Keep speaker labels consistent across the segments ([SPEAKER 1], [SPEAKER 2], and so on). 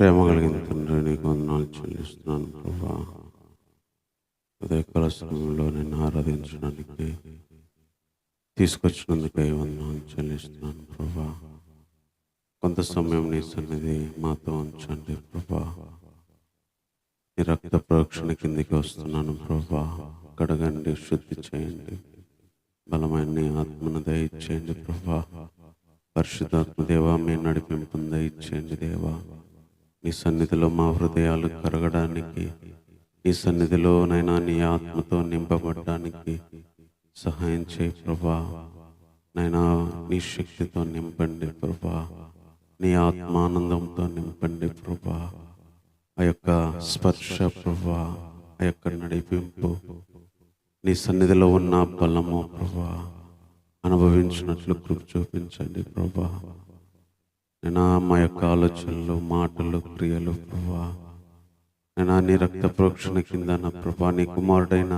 [SPEAKER 1] ప్రేమ కలిగిన తండ్రి, నీకు వందనాలు చెల్లిస్తున్నాను ప్రభా. ఉదయకాల సమయంలో నిన్ను ఆరాధించడానికి తీసుకొచ్చినందుకై వందనాలు చెల్లిస్తున్నాను ప్రభా. కొంత సమయం నీ సన్నిధి మాతో ఉంచండి ప్రభా. నీ రక్త ప్రోక్షణ కిందికి వస్తున్నాను ప్రభా. కడగండి, శుద్ధి చేయండి, బలమైన నీ ఆత్మను దయచేయండి ప్రభా. పరిశుద్ధాత్మ దేవా, మీ నడిపింపును దయచేయండి దేవా. నీ సన్నిధిలో మా హృదయాలు కరగడానికి, నీ సన్నిధిలో నైనా నీ ఆత్మతో నింపబడడానికి సహాయం చేయి ప్రభా. నైనా నీ శక్తితో నింపండి ప్రభా. నీ ఆత్మానందంతో నింపండి ప్రభా. ఆ యొక్క స్పర్శ ప్రభా, ఆ యొక్క నడిపింపు, నీ సన్నిధిలో ఉన్న బలము ప్రభా అనుభవించినట్లు కృప చూపించండి ప్రభా. నేను మా యొక్క ఆలోచనలు, మాటలు, క్రియలు ప్రభా, నేను నీ రక్త ప్రోక్షణ కింద నా ప్రభా, నీ కుమారుడైన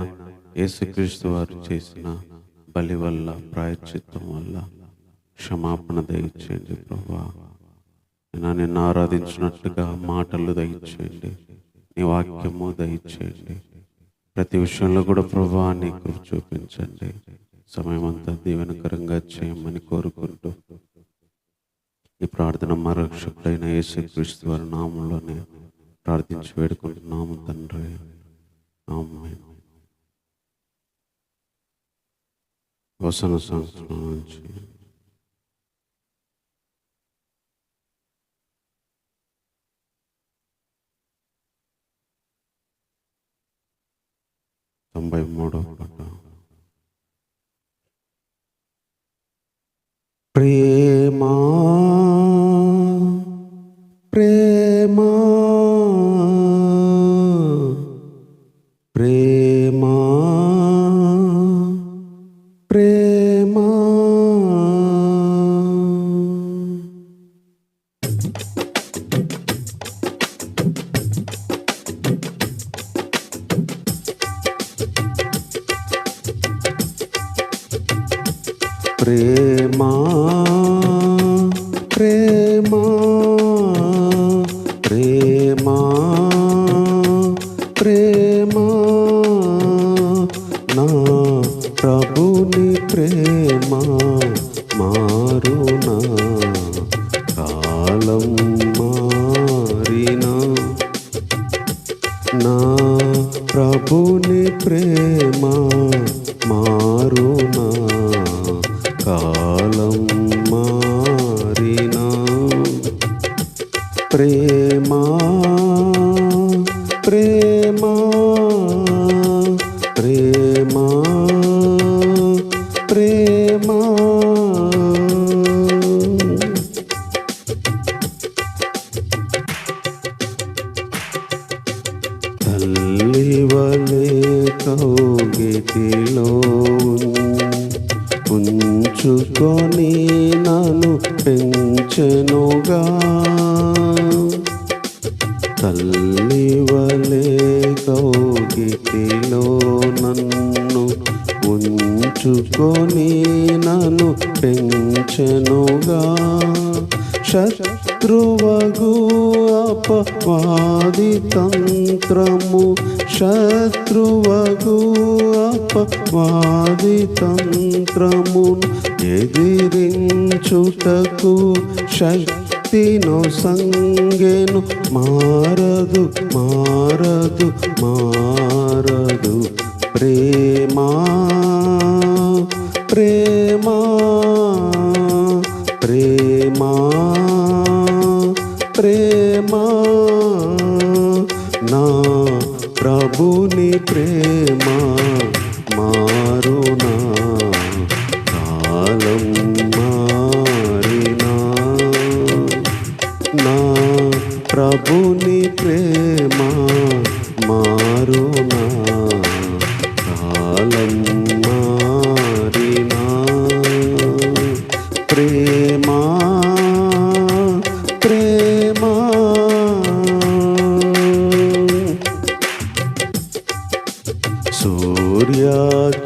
[SPEAKER 1] యేసుక్రీస్తు వారు చేసిన బలి వల్ల, ప్రాయశ్చిత్తం వల్ల క్షమాపణ దయచేయండి ప్రభా. నేను నిన్ను ఆరాధించినట్టుగా మాటలు దయచేయండి, నీ వాక్యము దయచేయండి. ప్రతి విషయంలో కూడా ప్రభా నీ కృప చూపించండి. సమయం అంతా దీవెనకరంగా చేయమని కోరుకుంటూ ఈ ప్రార్థన మా రక్షకుడైన యేసుక్రీస్తు వారి నామంలోనే ప్రార్థించి వేడుకుంటున్నాము తండ్రి, ఆమేన్. వసన సంవత్సరం నుంచి తొంభై మూడవ పాట. ప్రేమా ప్రేమా ప్రేమా ప్రేమా ప్రేమా ప్రేమా ప్రేమా ప్రేమా నా ప్రభుని ప్రేమ మారునా, కాలం మారినా. నా ప్రభుని ప్రేమ మారునా, కాలం మారినా. ప్రేమా ప్రేమా ప్రేమా ప్రేమా తల్లివలే కౌగిటిలో ఉంచుకొని నన్ను పెంచెనుగా, తల్లివలే కౌగిటిలో నన్ను ఉంచుకొని నన్ను పెంచెనుగా. శత్రువగు అపవాది తంత్రము, శత్రువగు అపవాది తంత్రము ఎదిరించుటకు శక్తిను సంగెను. మారదు మారదు మారదు ప్రేమా ప్రేమా ప్రేమా ప్రేమా నా ప్రభుని ప్రేమ మారునా, కాలం మారినా. నా ప్రభుని ప్రేమ మారునా, కాలం మారినా. ప్రేమా ప్రేమా సూర్య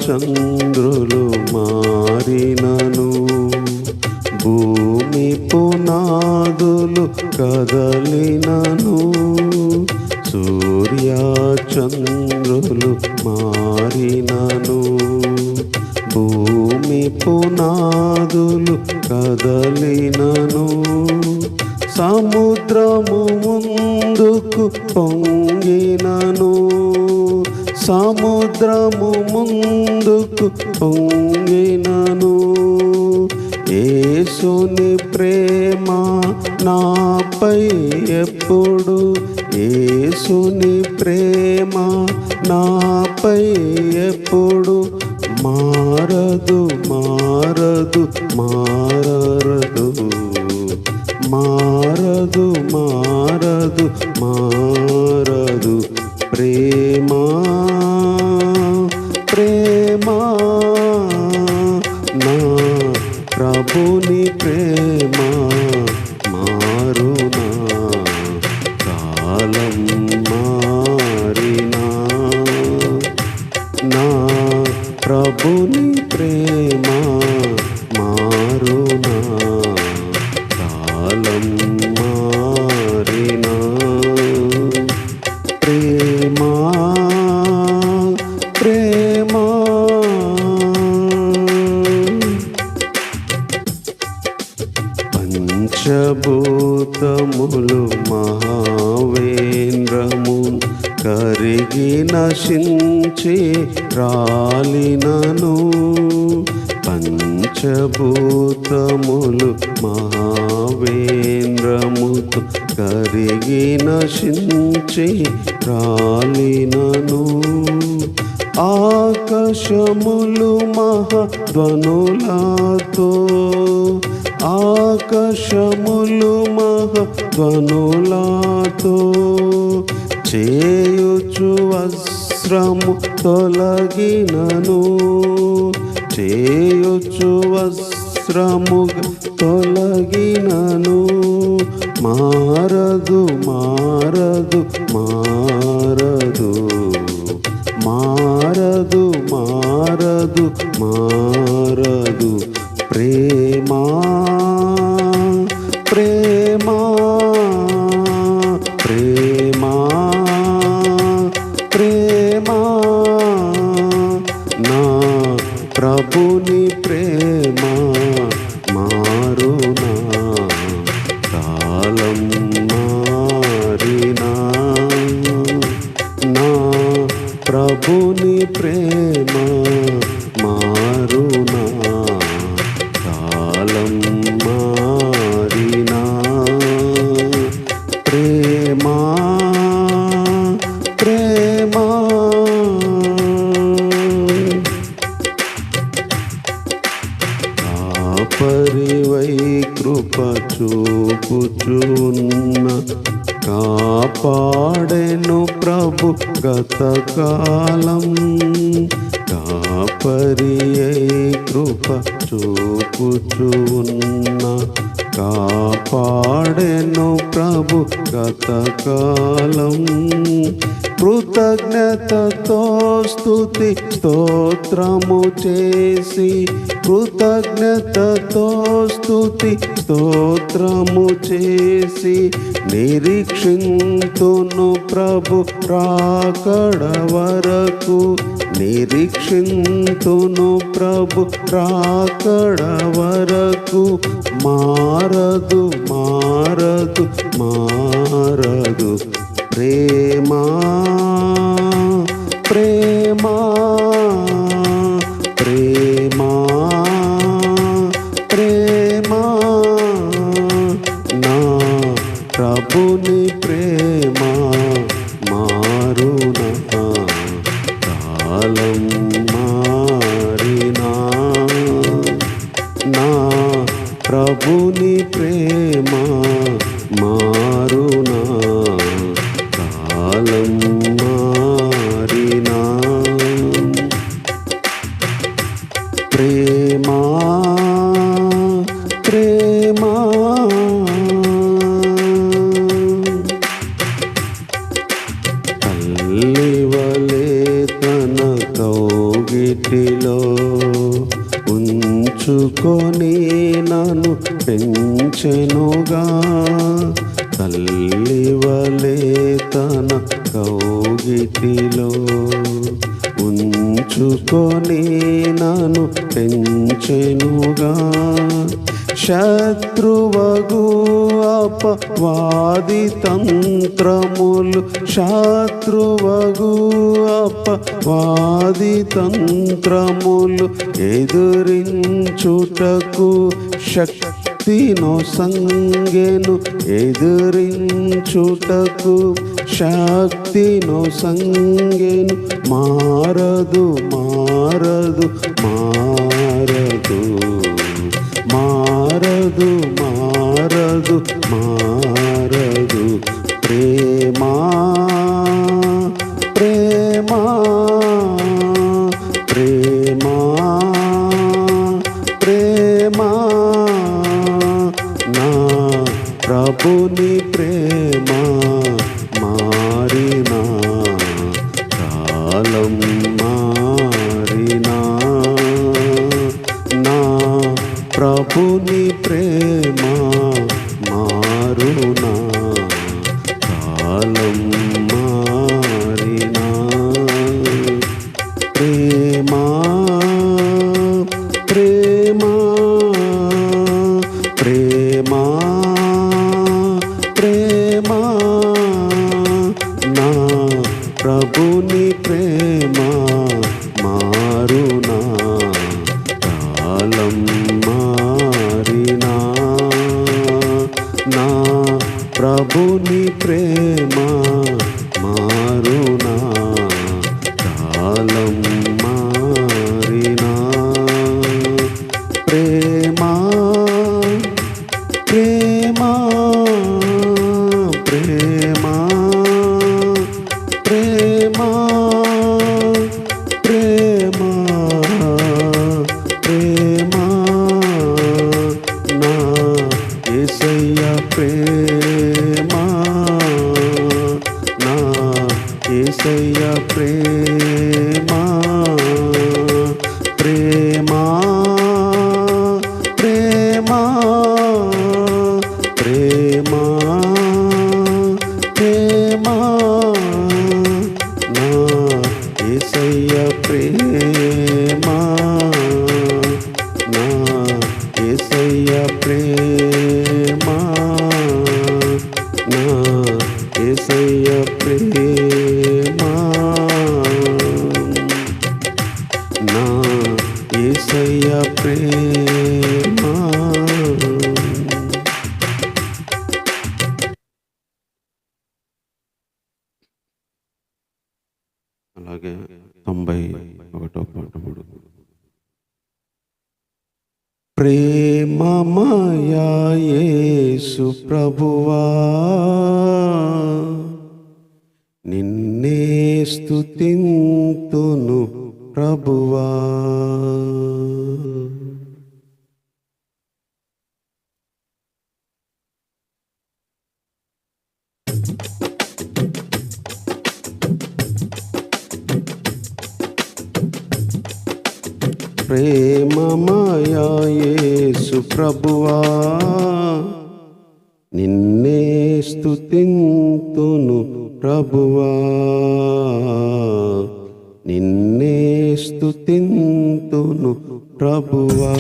[SPEAKER 1] చంద్రులు మారినను, భూమి పునా పునాదులు కదలినను, సూర్య చంద్రులు మారినను, భూమి పునాదులు కదలినను, సముద్రము ముందుకు పొంగినను, సముద్రము ముందుకు పొంగినను, యేసుని ప్రేమ నాపై ఎప్పుడు, యేసుని ప్రేమ నాపై ఎప్పుడు మారదు మారదు మారదు మారదు మారదు మారదు, ప్రేమ ప్రేమ నా ప్రభుని ప్రేమ మారునా, కాలం మారినా, నా ప్రభుని ప్రేమ మారునా, కాలం మారినా, ప్రేమ ప్రేమ పంచభూతములు మహావేంద్రము కరిగి నశించి రాలినను, పంచభూతములు మహావేంద్రముతో కరిగి నశించి రాలినను, ఆకాశములు మహాధ్వనులతో, ఆకాశములు మహాధ్వనులతో చేయుచు వస్త్రము తొలగినను, చేయుచు వస్త్రము తొలగినను, మారదు మారదు మారదు మారదు మారదు మారదు, ప్రేమ ప్రేమ ప్రేమ ప్రేమ నా ప్రభుని ప్రేమ మారునా, కాలం మారినా, నా ప్రభుని ప్రేమ మారునా, కాలం మారినా, ప్రేమ ప్రేమ కాపరివై కృప చూపుచున్న, కాపాడెను ప్రభు గతకాలం, కాపరియై కృప చూపుచున్న, కాపాడెను ప్రభు గతకాలం, కృతజ్ఞతతో స్తుతి స్తోత్రము చేసి, కృతజ్ఞతతో స్తుతి స్తోత్రము చేసి, నిరీక్షింతును ప్రభు రాకడ వరకు, నిరీక్షింతును ప్రభు రాకడ వరకు, మారదు మారదు మారదు, ప్రేమ ప్రేమ ప్రేమ ప్రేమ నా ప్రభుని ప్రేమ మారునా, కాలం మారినా, నా ప్రభుని ప్రేమ మారునా, కాలం మారినా, ప్రేమ ప్రేమ తల్లివలే తన కౌగిటిలో ఉంచుకొని నన్ను పెంచెనుగా, తల్లివలే తన కౌగిటిలో ఉంచుకొని నన్ను పెంచెనుగా. శత్రువగు అపవాది తంత్రములు, శత్రువగు అపవాది తంత్రములు ఎదురించుటకు శక్తిను సంగెను, ఎదురించుటకు శక్తిను సంగెను. మారదు మారదు మారదు మారదు మారదు మారదు ప్రేమా ప్రేమా ప్రేమా ప్రేమా నా ప్రభుని ప్రేమ మారినా కాలం మారినా, నా ప్రభుని ప్రేమ మారునా కాలం మారినా. ప్రేమా ప్రేమా ప్రేమా ప్రేమా నా ప్రభుని ప్రేమ మారునా కాలం మారినా, నా ప్రభుని ప్రేమ మారునా కాలం మారినా. ప్రేమా ప్రేమా ప్రేమా ప్రేమా ప్రేమా ప్రేమా నా యేసయ్య ప్రేమా, నా యేసయ్య ప్రేమా. ప్రేమా ప్రేమా ప్రేమా ప్రేమా నా యేసయ్య ప్రేమా, నా యేసయ్య ప్రేమా, నా యేసయ్య ప్రేమా, నా యేసయ్య ప్రేమా. అలాగే 91వ పాట ప్రేమమయా యేసు ప్రభువా నిన్నే స్తుతింతును ప్రభువా. ప్రేమమయా యేసు ప్రభువా నిన్నే స్తుతింతును ప్రభువా, నిన్నే స్తుతింతును ప్రభువా.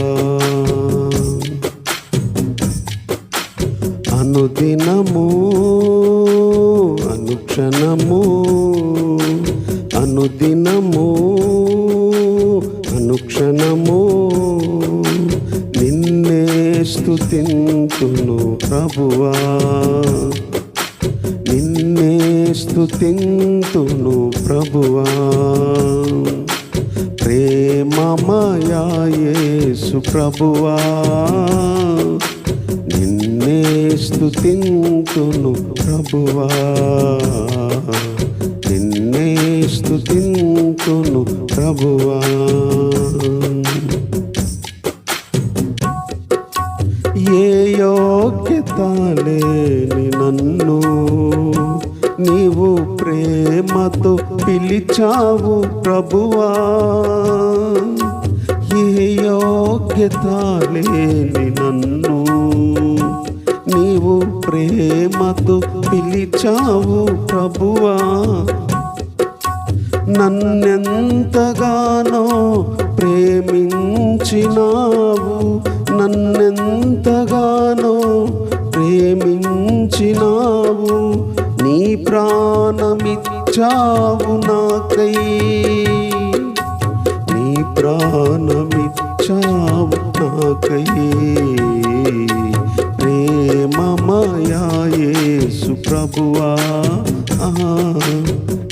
[SPEAKER 1] అనుదినము అనుక్షణము అనుదినము అనుక్షణము నిన్నే స్తుతింతును ప్రభువా, నిన్నే స్తుతింతును ప్రభువా. ప్రేమమయా యేసు ప్రభువా నిన్నే స్తుతింతును ప్రభువా, నిన్నే స్తుతింతును ప్రభువా. ఏ యోగ్యత లేని నన్ను నీవు ప్రేమతో పిలిచావు ప్రభువా, ఏ యోగ్యత లేని నన్ను నీవు ప్రేమతో పిలిచావు ప్రభువా, నన్నెంతగానో ప్రేమించినావు, నన్నెంతగానో ప్రేమించినావు, నీ ప్రాణమిచ్చావు నాకై, నీ ప్రాణమిచ్చావు నాకై. ప్రేమమయా యేసు ప్రభువా,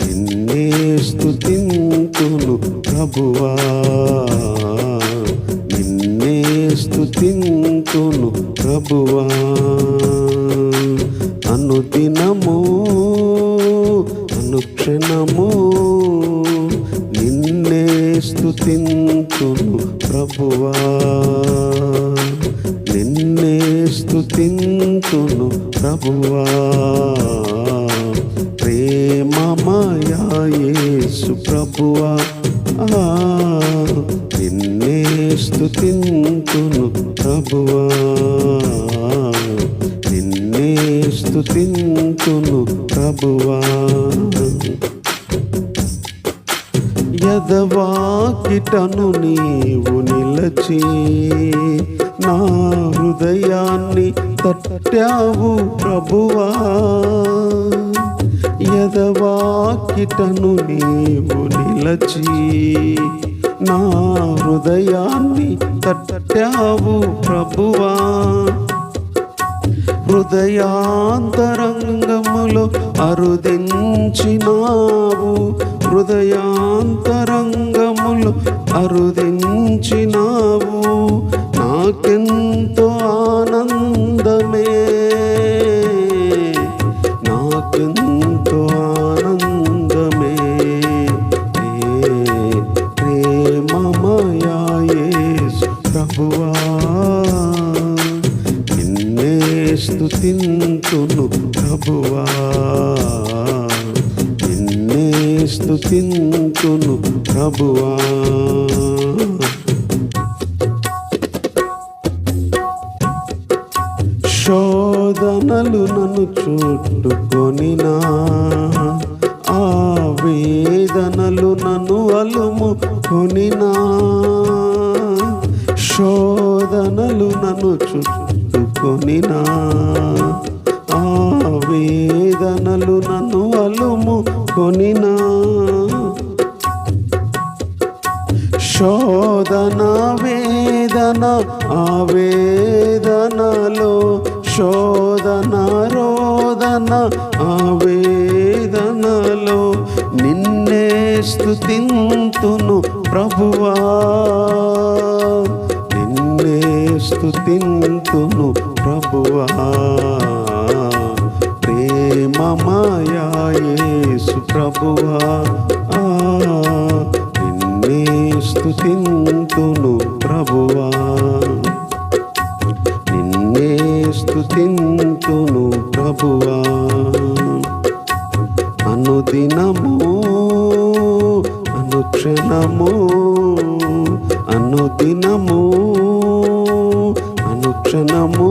[SPEAKER 1] నిన్నే స్తుతింతును ప్రభువా, నిన్నే స్తుతింతును ప్రభువా. అనుదినము అనుక్షణము నిన్నే స్తుతింతును ప్రభువా, నిన్నే స్తుతింతును ప్రభువా. ప్రేమమయా యేసు ప్రభువా, నిన్నే స్తుతింతును ప్రభువా, నిన్నే స్తుతింతును ప్రభువా. యదవాకిటను నీవు నిలచి నా హృదయాన్ని తట్టావు ప్రభువా, యదవాకిటను నీవు నిలచి నా హృదయాన్ని తట్టావు ప్రభువా. హృదయాంతరంగములో అరుదించినావు, హృదయాంతరంగములో అరుదించినావు, నాకెంతో ఆనందమే, నాకెంతో ఆనందమే. ప్రేమమయా యేసు ప్రభువా, నిన్నే స్తుతింతును ప్రభువా, నిన్నే స్తుతింతును ప్రభువా. శోధనలు నన్ను చుట్టుకొనినా, ఆ వేదనలు నన్ను అలుముకొనినా, శోధనలు నన్ను చుట్టుకొనినా, ఆ వేదనలు నన్ను అలుముకొనినా, శోధన వేదన ఆ వేదనలో, శోధన రోదన ఆ వేదనలో నిన్నే స్తుతింతును ప్రభువా, నిన్నే స్తుతింతును ప్రభువా. ప్రేమమయా యేసు ప్రభువా, నిన్నే స్తుతింతును ప్రభువా, నిన్నే స్తుతింతును ప్రభువా. అనుదినము అనుక్షణము అనుదినము అనుక్షణము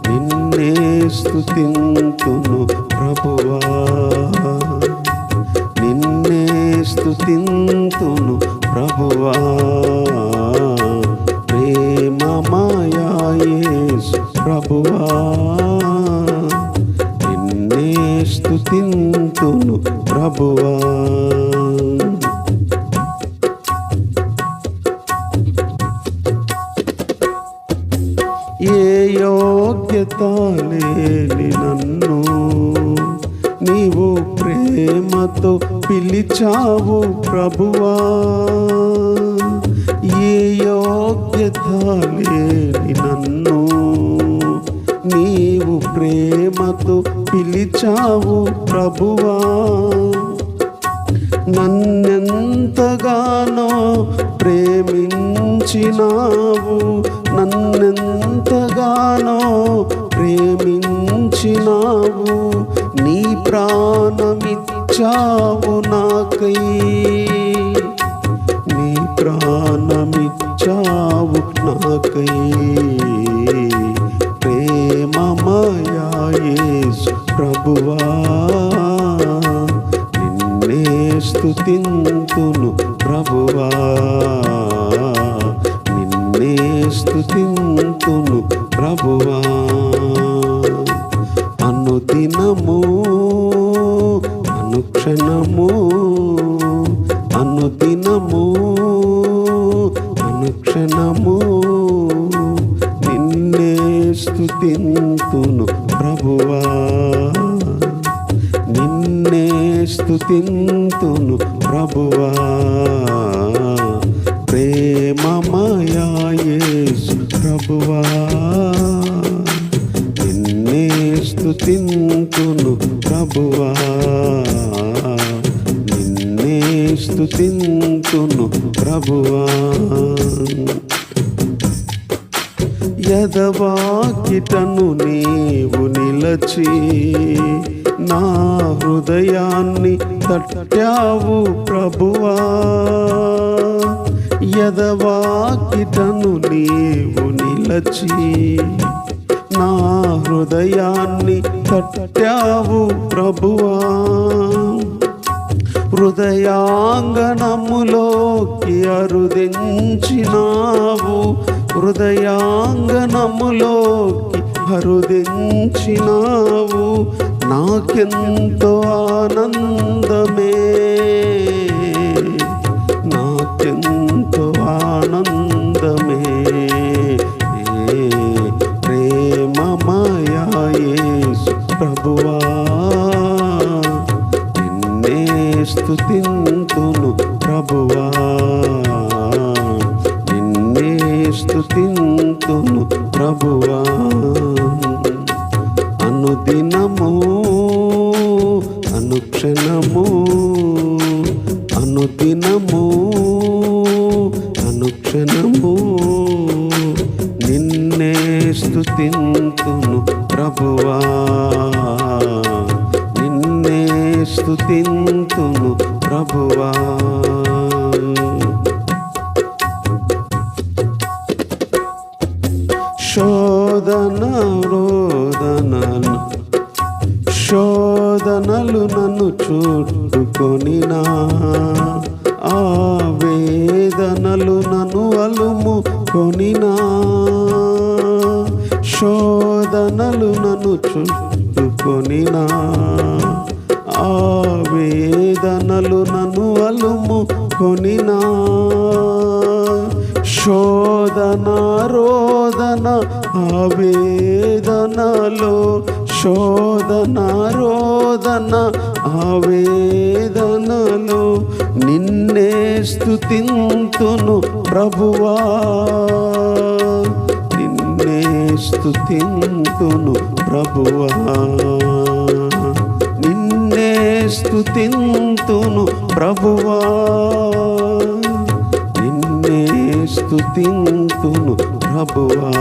[SPEAKER 1] నిన్నే స్తుతింతును ప్రభువా, నిన్నే స్తుతింతును ప్రభువా. ప్రేమమయా యేసు ప్రభువా, నిన్నే స్తుతింతును ప్రభువా. ఏ యోగ్యత లేని నన్ను నీవు ప్రేమతో పిలిచావు ప్రభువా, ఏ యోగ్యత లేని నన్ను నీవు ప్రేమతో పిలిచావు ప్రభువా, నన్నెంతగానో ప్రేమించినావు, నన్నెంతగానో ప్రేమించినావు, నీ ప్రాణమిచ్చావు నాకై, నీ ప్రాణమిచ్చావు నాకై. ప్రేమమయా యేసు ప్రభువా నిన్నే స్తుతింతును ప్రభువా నిన్నే స్తుతింతును ప్రభువా అనుదినము అనుక్షణము అనుదినము అనుక్షణము నిన్నే స్తుతింతును ప్రభువా నిన్నే స్తుతింతును ప్రభువా ప్రేమమయా యేసు ప్రభువా నిన్నే స్తుతింతును ప్రభువా నిన్నే స్తుతింతును ప్రభువా యదవాకిటను నీవు నిలచి నా హృదయాన్ని తట్టావు ప్రభువా యదవాకిటను నీవు నిలచి నా హృదయాన్ని తట్టావు ప్రభువా హృదయాంగనములోకి అరుదించినావు హృదయాంగనములోకి అరుదించినావు నాకెంతో ఆనందమే నాకెంతో ఆనందమే ప్రేమమయా యేసు ప్రభువా నిన్నే స్తుతింతును ప్రభువా నిన్నే స్తుతింతును ప్రభువా అనుదినము అనుక్షణము అనుదినము అనుక్షణము నిన్నే స్తుతింతును ప్రభువా నిన్నే స్తుతింతును ప్రభువా శోధనలు నన్ను చుట్టుకొనినా ఆ వేదనలు నన్ను అలుముకొనినా శోధనలు నన్ను చుట్టుకొనినా ఆ వేదనలు నన్ను అలుముకొనినా శోధన రోదన ఆవేదనలో శోధన రోదన ఆవేదనలో నిన్నే స్తుతింతును ప్రభువా నిన్నే స్తుతింతును ప్రభువా నిన్నే స్తుతింతును ప్రభువా నిన్నే స్తుతింతును ప్రభువా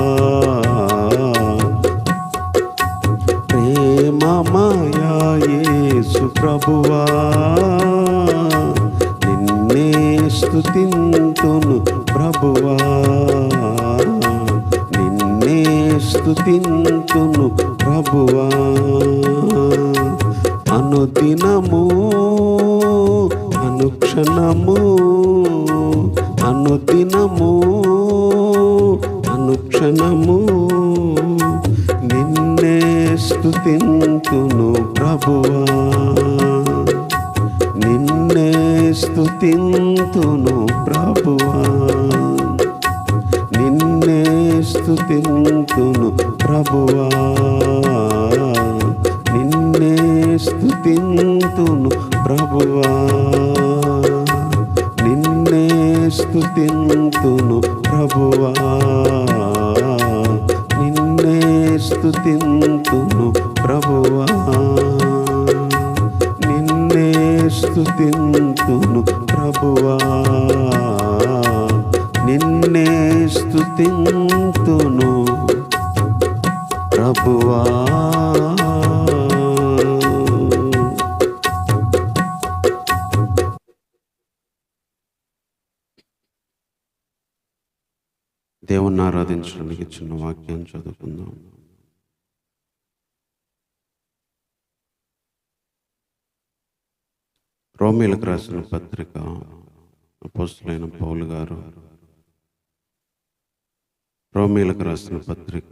[SPEAKER 1] ప్రేమమయా యేసు ప్రభువా నిన్నే స్తుతింతును ప్రభువా నిన్నే స్తుతింతును ప్రభువా అనుదినము అనుక్షణము అనుదినము అనుక్షణము నిన్నే స్తుతింతును ప్రభువా నిన్నే స్తుతింతును ప్రభువా నిన్నే స్తుతింతును ప్రభువా నిన్నే స్తుతింతును ప్రభువా నిన్నే స్తుతింతును ప్రభువా నిన్నే స్తుతింతును ప్రభువా నిన్నే స్తుతింతును ప్రభువా నిన్నే స్తుతింతును ప్రభువా దేవుణ్ణి ఆరాధించడానికి చిన్న వాక్యాన్ని చదువుకుందాం. రోమీలకు రాసిన పత్రిక అపోస్తలుడైన పౌలు గారు రోమీలకు రాసిన పత్రిక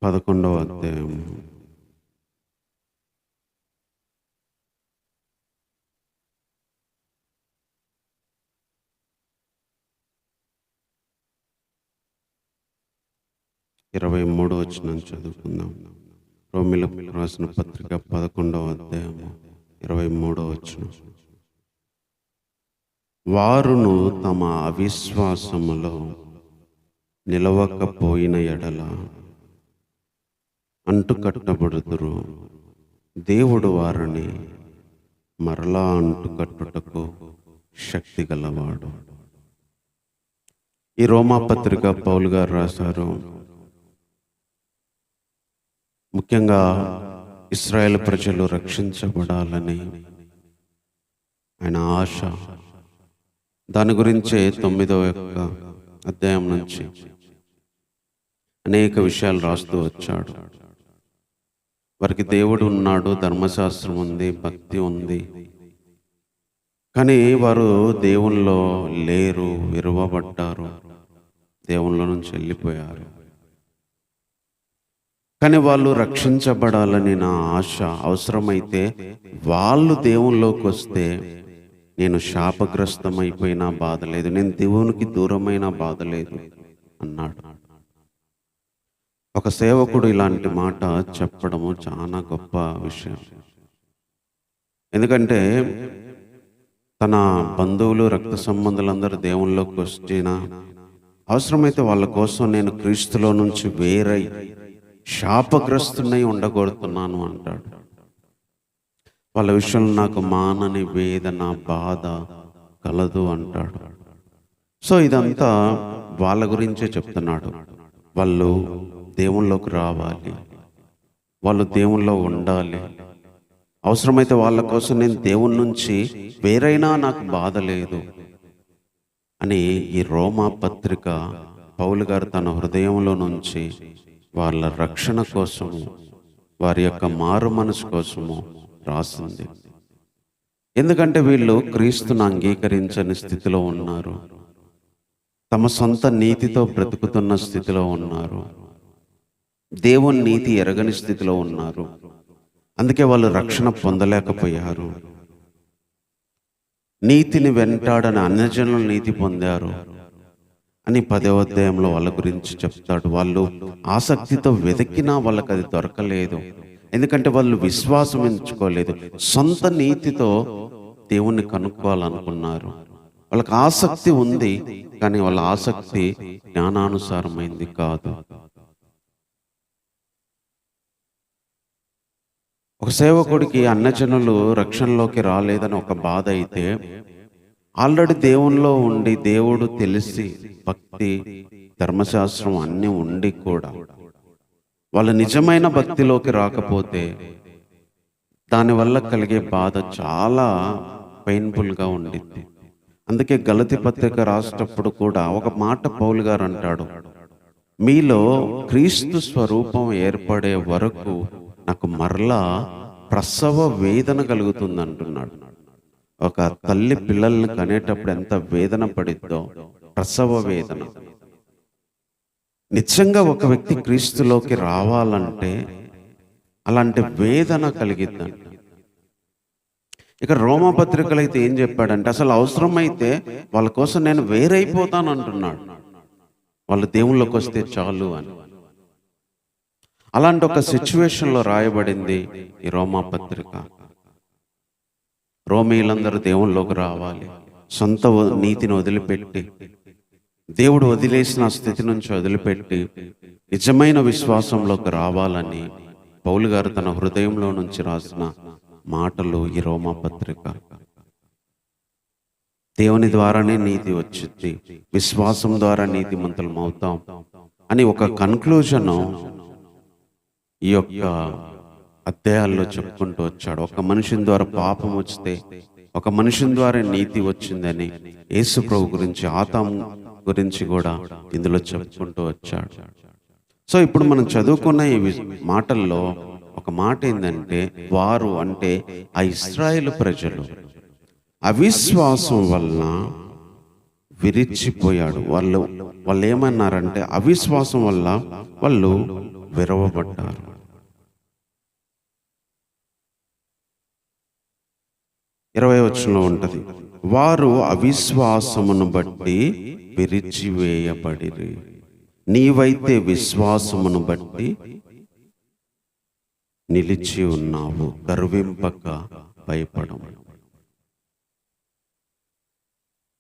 [SPEAKER 1] 11వ అధ్యాయం 23వ వచనం చదువుకుందాం. రోమీలకు రాసిన పత్రిక 11వ అధ్యాయము 23వ వచనం. వారును తమ అవిశ్వాసములో నిలవకపోయిన ఎడల అంటుకట్టబడుదురు, దేవుడు వారిని మరలా అంటుకట్టుటకు శక్తి గలవాడు. ఈ రోమా పత్రిక పౌలు గారు రాశారు. ముఖ్యంగా ఇశ్రాయేల్ ప్రజలు రక్షించబడాలని ఆయన ఆశ. దాని గురించే 9వ అధ్యాయం నుంచి అనేక విషయాలు రాస్తూ వచ్చాడు. వారికి దేవుడు ఉన్నాడు, ధర్మశాస్త్రం ఉంది, భక్తి ఉంది, కానీ వారు దేవునిలో లేరు, విరువబడ్డారు, దేవునిలో నుంచి వెళ్ళిపోయారు. కానీ వాళ్ళు రక్షించబడాలని నా ఆశ. అవసరమైతే వాళ్ళు దేవునిలోకి వస్తే నేను శాపగ్రస్తమైపోయినా బాధ లేదు, నేను దేవునికి దూరమైన బాధ లేదు అన్నాడు. ఒక సేవకుడు ఇలాంటి మాట చెప్పడము చాలా గొప్ప విషయం. ఎందుకంటే తన బంధువులు, రక్త సంబంధులందరూ దేవునిలోకి వచ్చినా అవసరమైతే వాళ్ళ కోసం నేను క్రీస్తులో నుంచి వేరై శాపగ్రస్తున్నై ఉండగొడుతున్నాను అంటాడు. వాళ్ళ విషయంలో నాకు మానని వేదన, బాధ కలదు అంటాడు. సో ఇదంతా వాళ్ళ గురించే చెప్తున్నాడు. వాళ్ళు దేవునిలోకి రావాలి, వాళ్ళు దేవునిలో ఉండాలి. అవసరమైతే వాళ్ళ కోసం నేను దేవుని నుంచి వేరైనా నాకు బాధ లేదు అని ఈ రోమా పత్రిక పౌలు గారు తన హృదయంలో నుంచి వాళ్ళ రక్షణ కోసము, వారి యొక్క మారు మనసు కోసము రాసింది. ఎందుకంటే వీళ్ళు క్రీస్తును అంగీకరించని స్థితిలో ఉన్నారు, తమ సొంత నీతితో బ్రతుకుతున్న స్థితిలో ఉన్నారు, దేవుని నీతి ఎరగని స్థితిలో ఉన్నారు. అందుకే వాళ్ళు రక్షణ పొందలేకపోయారు. నీతిని వెంటాడని అన్యజనులు నీతి పొందారు అని 10వ అధ్యాయంలో వాళ్ళ గురించి చెప్తాడు. వాళ్ళు ఆసక్తితో వెతికినా వాళ్ళకి అది దొరకలేదు. ఎందుకంటే వాళ్ళు విశ్వాసం ఎంచుకోలేదు, సొంత నీతితో దేవుణ్ణి కనుక్కోవాలనుకున్నారు. వాళ్ళకి ఆసక్తి ఉంది, కానీ వాళ్ళ ఆసక్తి జ్ఞానానుసారమైంది కాదు. ఒక సేవకుడికి అన్యజనులు రక్షణలోకి రాలేదని ఒక బాధ అయితే, ఆల్రెడీ దేవునిలో ఉండి, దేవుడు తెలిసి, భక్తి, ధర్మశాస్త్రం అన్నీ ఉండి కూడా వాళ్ళు నిజమైన భక్తిలోకి రాకపోతే దానివల్ల కలిగే బాధ చాలా పెయిన్ఫుల్గా ఉండిద్ది. అందుకే గలతీ పత్రిక రాసేటప్పుడు కూడా ఒక మాట పౌలు గారు అంటాడు, మీలో క్రీస్తు స్వరూపం ఏర్పడే వరకు నాకు మరలా ప్రసవ వేదన కలుగుతుంది అంటున్నాడు. ఒక తల్లి పిల్లల్ని కనేటప్పుడు ఎంత వేదన పడిద్దో, ప్రసవ వేదన. నిజంగా ఒక వ్యక్తి క్రీస్తులోకి రావాలంటే అలాంటి వేదన కలిగిద్దంట. ఇక రోమా పత్రికలు అయితే ఏం చెప్పాడంటే, అసలు అవసరమైతే వాళ్ళ కోసం నేను వేరైపోతాను అంటున్నాడు, వాళ్ళు దేవుళ్ళకి వస్తే చాలు అని. అలాంటి ఒక సిచ్యువేషన్లో రాయబడింది ఈ రోమా పత్రిక. రోమీలందరూ దేవునిలోకి రావాలి, సొంత నీతిని వదిలిపెట్టి, దేవుడు వదిలేసిన స్థితి నుంచి వదిలిపెట్టి నిజమైన విశ్వాసంలోకి రావాలని పౌలు గారు తన హృదయంలో నుంచి రాసిన మాటలు ఈ రోమా పత్రిక. దేవుని ద్వారానే నీతి వచ్చింది, విశ్వాసం ద్వారా నీతిమంతులం అవుతాం అని ఒక కన్క్లూజన్ ఈ యొక్క అధ్యాయాల్లో చెప్పుకుంటూ వచ్చాడు. ఒక మనిషిని ద్వారా పాపం వస్తే, ఒక మనిషిని ద్వారా నీతి వచ్చిందని యేసు ప్రభు గురించి, ఆదాము గురించి కూడా ఇందులో చెప్పుకుంటూ వచ్చాడు. సో ఇప్పుడు మనం చదువుకున్న ఈ మాటల్లో ఒక మాట ఏంటంటే, వారు అంటే ఆ ఇశ్రాయేలు ప్రజలు అవిశ్వాసం వలన విరిచిపోయాడు. వాళ్ళు ఏమన్నారంటే, అవిశ్వాసం వల్ల వాళ్ళు విరవబడ్డారు. 20వ వచనంలో ఉంటది, వారు అవిశ్వాసమును బట్టి విరిచివేయబడిరి. నీవైతే విశ్వాసమును బట్టి నిలిచి ఉన్నావు, గర్వింపక భయపడము.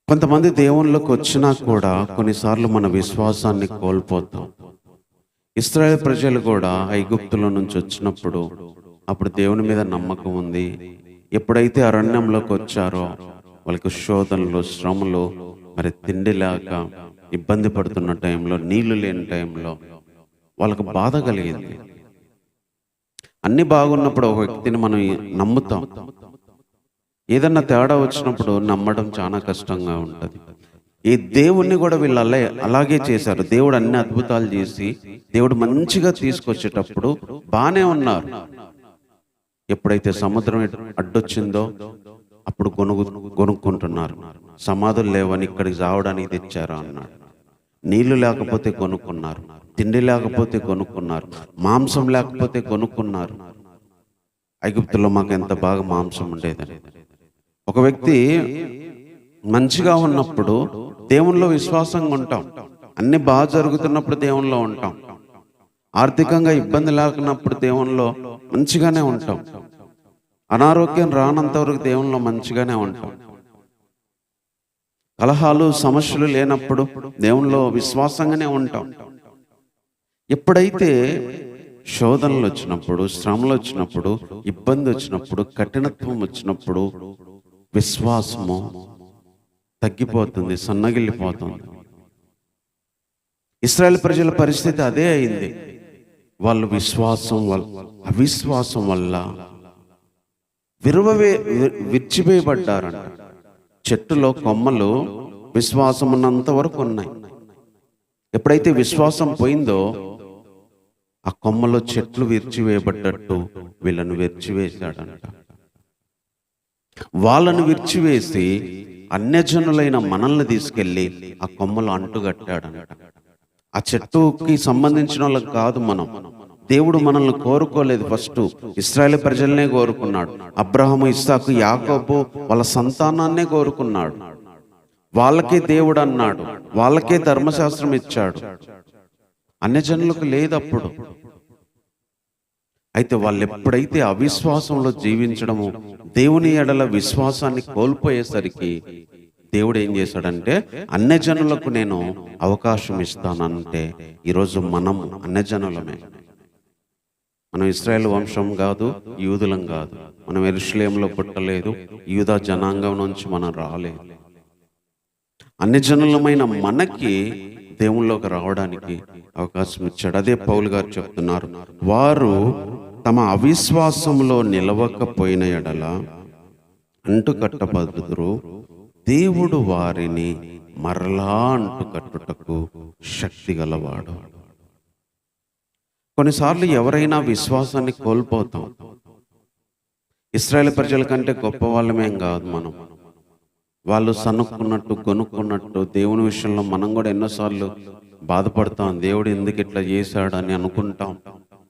[SPEAKER 1] కొంతమంది దేవుళ్ళకి వచ్చినా కూడా కొన్నిసార్లు మన విశ్వాసాన్ని కోల్పోతాం. ఇశ్రాయేలు ప్రజలు కూడా ఐగుప్తులో నుంచి వచ్చినప్పుడు అప్పుడు దేవుని మీద నమ్మకం ఉంది. ఎప్పుడైతే అరణ్యంలోకి వచ్చారో వాళ్ళకి శోధనలు, శ్రమలు, మరి తిండి లేక ఇబ్బంది పడుతున్న టైంలో, నీళ్లు లేని టైంలో వాళ్ళకు బాధ కలిగింది. అన్ని బాగున్నప్పుడు ఒక వ్యక్తిని మనం నమ్ముతాం, ఏదన్నా తేడా వచ్చినప్పుడు నమ్మడం చాలా కష్టంగా ఉంటుంది. ఈ దేవుణ్ణి కూడా వీళ్ళు అలాగే చేశారు. దేవుడు అన్ని అద్భుతాలు చేసి దేవుడు మంచిగా తీసుకొచ్చేటప్పుడు బానే ఉన్నారు. ఎప్పుడైతే సముద్రం అడ్డొచ్చిందో అప్పుడు కొనుక్కుంటున్నారు. సమాధులు లేవని ఇక్కడికి రావడానికి తెచ్చారా అన్నాడు. నీళ్లు లేకపోతే కొనుక్కున్నారు, తిండి లేకపోతే కొనుక్కున్నారు, మాంసం లేకపోతే కొనుక్కున్నారు. ఐగుప్తులో మాకు ఎంత బాగా మాంసం ఉండేదని. ఒక వ్యక్తి మంచిగా ఉన్నప్పుడు దేవునిలో విశ్వాసంగా ఉంటాం, అన్ని బాగా జరుగుతున్నప్పుడు దేవునిలో ఉంటాం, ఆర్థికంగా ఇబ్బంది లేకున్నప్పుడు దేవునిలో మంచిగానే ఉంటాం, అనారోగ్యం రానంత వరకు దేవునిలో మంచిగానే ఉంటాం, కలహాలు సమస్యలు లేనప్పుడు దేవునిలో విశ్వాసంగానే ఉంటాం. ఎప్పుడైతే శోధనలు వచ్చినప్పుడు, శ్రమలు వచ్చినప్పుడు, ఇబ్బంది వచ్చినప్పుడు, కఠినత్వం వచ్చినప్పుడు విశ్వాసము తగ్గిపోతుంది, సన్నగిల్లిపోతుంది. ఇశ్రాయేలు ప్రజల పరిస్థితి అదే అయింది. వాళ్ళు అవిశ్వాసం వల్ల విరిచివేయబడ్డారంట. చెట్టులో కొమ్మలు విశ్వాసం ఉన్నంత వరకు ఉన్నాయి. ఎప్పుడైతే విశ్వాసం పోయిందో ఆ కొమ్మలో చెట్లు విరిచివేయబడ్డట్టు వీళ్ళను విరిచివేశాడంట. వాళ్ళను విరిచివేసి అన్యజనులైన మనల్ని తీసుకెళ్లి ఆ కొమ్మలు అంటుగట్టాడంట. ఆ చెట్టుకి సంబంధించిన వాళ్ళకి కాదు మనం. దేవుడు మనల్ని కోరుకోలేదు. ఫస్ట్ ఇశ్రాయేలు ప్రజలనే కోరుకున్నాడు. అబ్రహాము, ఇస్సాకు, యాకోబు వాళ్ళ సంతానాన్నే కోరుకున్నాడు. వాళ్ళకే దేవుడు అన్నాడు, వాళ్ళకే ధర్మశాస్త్రం ఇచ్చాడు. అన్యజనులకు లేదు అప్పుడు. అయితే వాళ్ళు ఎప్పుడైతే అవిశ్వాసంలో జీవించడము, దేవుని ఎడల విశ్వాసాన్ని కోల్పోయేసరికి దేవుడు ఏం చేశాడంటే, అన్యజనులకు నేను అవకాశం ఇస్తానంటే ఈరోజు మనం అన్యజనులమే. మనం ఇశ్రాయేలు వంశం కాదు, యూదులం కాదు. మనం యెరూషలేములో పుట్టలేదు, యూదా జనాంగం నుంచి మనం రాలేదు. అన్యజనులమైన మనకి దేవుళ్ళలోకి రావడానికి అవకాశం ఇచ్చాడు. అదే పౌలు గారు చెప్తున్నారు, వారు తమ అవిశ్వాసంలో నిలవకపోయిన ఎడల అంటుకట్టబడుదురు, దేవుడు వారిని మరలా అంటుకట్టుటకు శక్తి గలవాడు. కొన్నిసార్లు ఎవరైనా విశ్వాసాన్ని కోల్పోతాం. ఇశ్రాయేలు ప్రజల కంటే గొప్ప వాళ్ళమేం కాదు మనం. వాళ్ళు సనుక్కున్నట్టు, కొనుక్కున్నట్టు దేవుని విషయంలో మనం కూడా ఎన్నోసార్లు బాధపడతాం. దేవుడు ఎందుకు ఇట్లా చేశాడు అని అనుకుంటాం,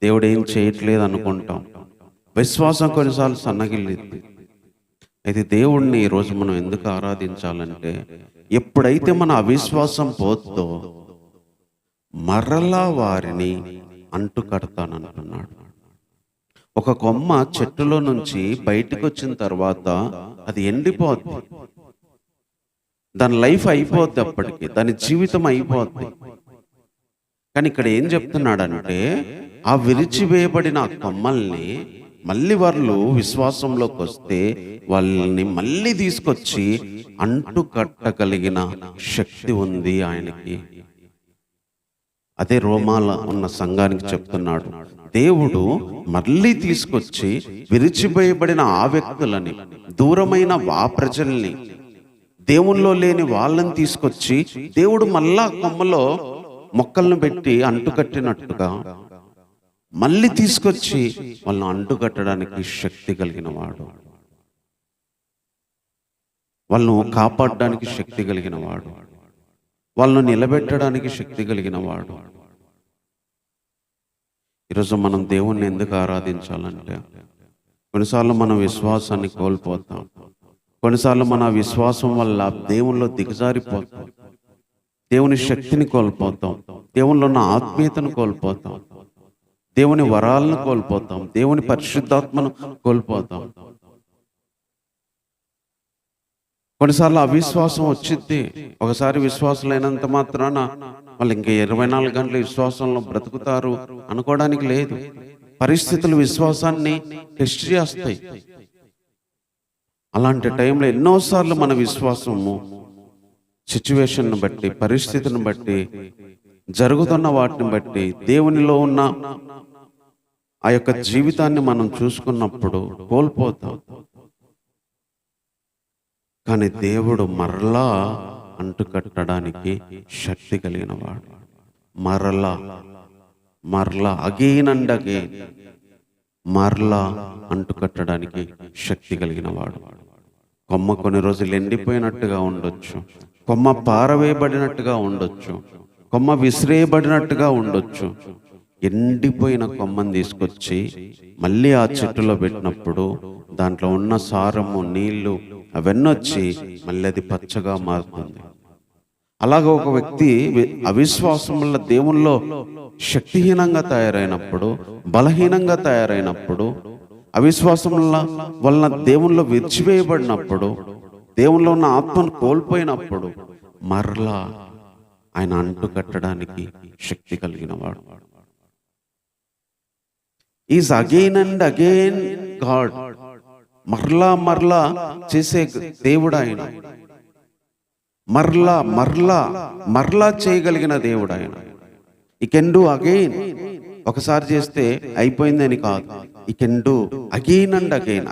[SPEAKER 1] దేవుడు ఏం చేయట్లేదు అనుకుంటాం. విశ్వాసం కొన్నిసార్లు సన్నగిల్లింది. అయితే దేవుడిని ఈరోజు మనం ఎందుకు ఆరాధించాలంటే, ఎప్పుడైతే మన అవిశ్వాసం పోతుందో మరలా వారిని అంటు కడతానంటున్నాడు. ఒక కొమ్మ చెట్టులో నుంచి బయటికి వచ్చిన తర్వాత అది ఎండిపోద్ది, దాని లైఫ్ అయిపోద్ది, అప్పటికి దాని జీవితం అయిపోద్ది. కానీ ఇక్కడ ఏం చెప్తున్నాడంటే, ఆ విరిచివేయబడిన ఆ కొమ్మల్ని మళ్ళీ వాళ్ళు విశ్వాసంలోకి వస్తే వాళ్ళని మళ్ళీ తీసుకొచ్చి అంటు కట్టగలిగిన శక్తి ఉంది ఆయనకి. అదే రోమాల ఉన్న సంఘానికి చెప్తున్నాడు, దేవుడు మళ్ళీ తీసుకొచ్చి విరిచివేయబడిన ఆ వ్యక్తులని, దూరమైన ఆ ప్రజల్ని, దేవుల్లో లేని వాళ్ళని తీసుకొచ్చి దేవుడు మళ్ళా కొమ్మలో మొక్కలను పెట్టి అంటుకట్టినట్టుగా మళ్ళీ తీసుకొచ్చి వాళ్ళని అంటుకట్టడానికి శక్తి కలిగిన వాడు, వాళ్ళను కాపాడడానికి శక్తి కలిగిన వాడు, వాళ్ళను నిలబెట్టడానికి శక్తి కలిగిన వాడు. ఈరోజు మనం దేవుణ్ణి ఎందుకు ఆరాధించాలంటే, కొన్నిసార్లు మన విశ్వాసాన్ని కోల్పోతాం, కొన్నిసార్లు మన విశ్వాసం వల్ల దేవునిలో దిగజారిపోతాం, దేవుని శక్తిని కోల్పోతాం, దేవునిలో ఉన్న ఆత్మీయతను కోల్పోతాం, దేవుని వరాలను కోల్పోతాం, దేవుని పరిశుద్ధాత్మను కోల్పోతాం. కొన్నిసార్లు అవిశ్వాసం వచ్చింది. ఒకసారి విశ్వాసం లేనంత మాత్రాన వాళ్ళు ఇంకా 24 గంటల విశ్వాసంలో బ్రతుకుతారు అనుకోవడానికి లేదు. పరిస్థితులు విశ్వాసాన్ని టెస్ట్ చేస్తాయి. అలాంటి టైంలో ఎన్నోసార్లు మన విశ్వాసము సిచ్యువేషన్ బట్టి, పరిస్థితిని బట్టి, జరుగుతున్న వాటిని బట్టి, దేవునిలో ఉన్న ఆ యొక్క జీవితాన్ని మనం చూసుకున్నప్పుడు కోల్పోతాం. కానీ దేవుడు మరలా అంటుకట్టడానికి శక్తి కలిగిన వాడు. మరలా అగైన్ అండ్ అగైన్ మరలా అంటుకట్టడానికి శక్తి కలిగిన వాడు. కొమ్మ కొన్ని రోజులు ఎండిపోయినట్టుగా ఉండొచ్చు, కొమ్మ పారవేయబడినట్టుగా ఉండొచ్చు, కొమ్మ విసిరేయబడినట్టుగా ఉండొచ్చు. ఎండిపోయిన కొమ్మని తీసుకొచ్చి మళ్ళీ ఆ చెట్టులో పెట్టినప్పుడు దాంట్లో ఉన్న సారము, నీళ్లు అవన్నీ వచ్చి మళ్ళీ అది పచ్చగా మారుతుంది. అలాగే ఒక వ్యక్తి అవిశ్వాసం వల్ల దేవుల్లో శక్తిహీనంగా తయారైనప్పుడు, బలహీనంగా తయారైనప్పుడు, అవిశ్వాసం వలన దేవుల్లో విడిచివేయబడినప్పుడు, దేవుల్లో ఉన్న ఆత్మను కోల్పోయినప్పుడు మరలా ఆయన అంటుకట్టడానికి శక్తి కలిగిన వాడు. Is again and again God. మరలా చేసే దేవుడు ఆయన. మరలా చేయగలిగిన దేవుడు ఆయన. ఈ కెన్ డూ అగైన్. ఒకసారి చేస్తే అయిపోయిందని కాదు. ఈ can do again and again.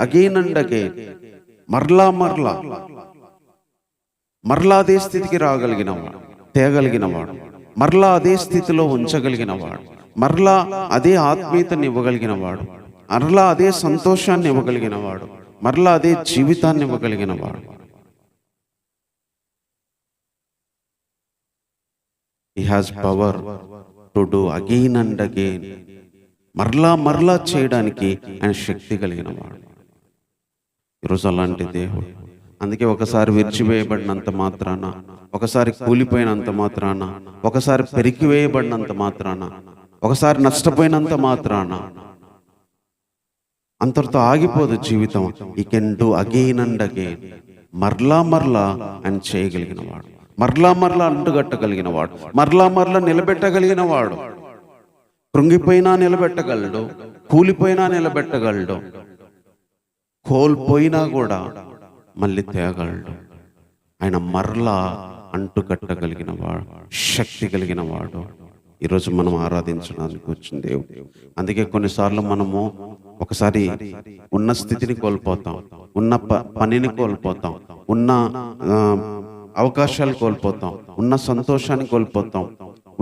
[SPEAKER 1] మరలా అదే స్థితికి రాగలిగిన వాడు, తేగలిగిన వాడు, మరలా అదే స్థితిలో ఉంచగలిగిన వాడు, మరలా అదే ఆత్మీయతని ఇవ్వగలిగిన వాడు, మరలా అదే సంతోషాన్ని ఇవ్వగలిగిన వాడు, మరలా అదే జీవితాన్ని ఇవ్వగలిగిన వాడు. He has power to do again and again. మరలా చేయడానికి ఆయన శక్తి కలిగిన వాడు. ఈరోజు అలాంటి దేవుడు. అందుకే ఒకసారి విరిచివేయబడినంత మాత్రాన, ఒకసారి కూలిపోయినంత మాత్రాన, ఒకసారి పెరికివేయబడినంత మాత్రాన, ఒకసారి నష్టపోయినంత మాత్రాన అంతటితో ఆగిపోదు జీవితం. ఈ can do again and again. మరలా ఆయన చేయగలిగిన వాడు, మరలా అంటుగట్టగలిగిన వాడు, మరలా నిలబెట్టగలిగిన వాడు. కృంగిపోయినా నిలబెట్టగలడు, కూలిపోయినా నిలబెట్టగలడు, కోల్పోయినా కూడా మళ్ళీ తేగలడు. ఆయన మరలా అంటుకట్టగలిగిన వాడు, శక్తి కలిగిన వాడు. ఈరోజు మనం ఆరాధించడానికి వచ్చిన దేవుడు. అందుకే కొన్నిసార్లు మనము ఒకసారి ఉన్న స్థితిని కోల్పోతాం, ఉన్న పనిని కోల్పోతాం, ఉన్న అవకాశాలు కోల్పోతాం, ఉన్న సంతోషాన్ని కోల్పోతాం,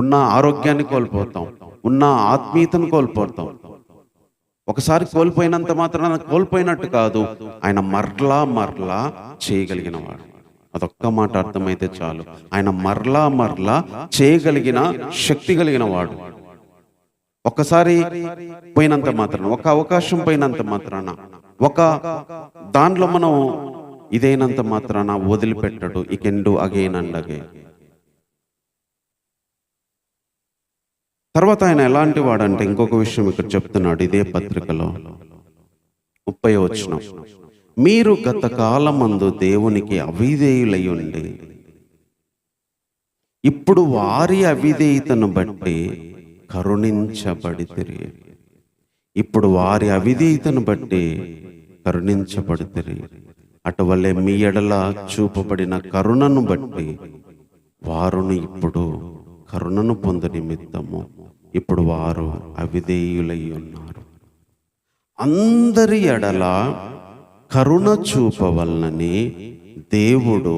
[SPEAKER 1] ఉన్న ఆరోగ్యాన్ని కోల్పోతాం, ఉన్న ఆత్మీయతను కోల్పోతాం. ఒకసారి కోల్పోయినంత మాత్రాన కోల్పోయినట్టు కాదు, ఆయన మరలా చేయగలిగిన వాడు. అదొక్క మాట అర్థమైతే చాలు. ఆయన మరలా చేయగలిగిన శక్తి కలిగిన వాడు. ఒక్కసారి పోయినంత మాత్రాన, ఒక అవకాశం పోయినంత మాత్రాన, ఒక దాంట్లో మనం ఇదైనంత మాత్రాన వదిలిపెట్టడు. ఈ can do again and again. తర్వాత ఆయన ఎలాంటి వాడంటే, ఇంకొక విషయం ఇక్కడ చెప్తున్నాడు ఇదే పత్రికలో 30వ వచనం. మీరు గత కాలమందు దేవునికి అవిధేయులై ఉండి ఇప్పుడు వారి అవిధేయతను బట్టి కరుణించబడితిరి. ఇప్పుడు వారి అవిధేయతను బట్టి కరుణించబడితిరి. అటువలే మీ ఎడల చూపబడిన కరుణను బట్టి వారును ఇప్పుడు కరుణను పొందు నిమిత్తము ఇప్పుడు వారు అవిధేయులై ఉన్నారు. అందరి ఎడల కరుణ చూపవలనని దేవుడు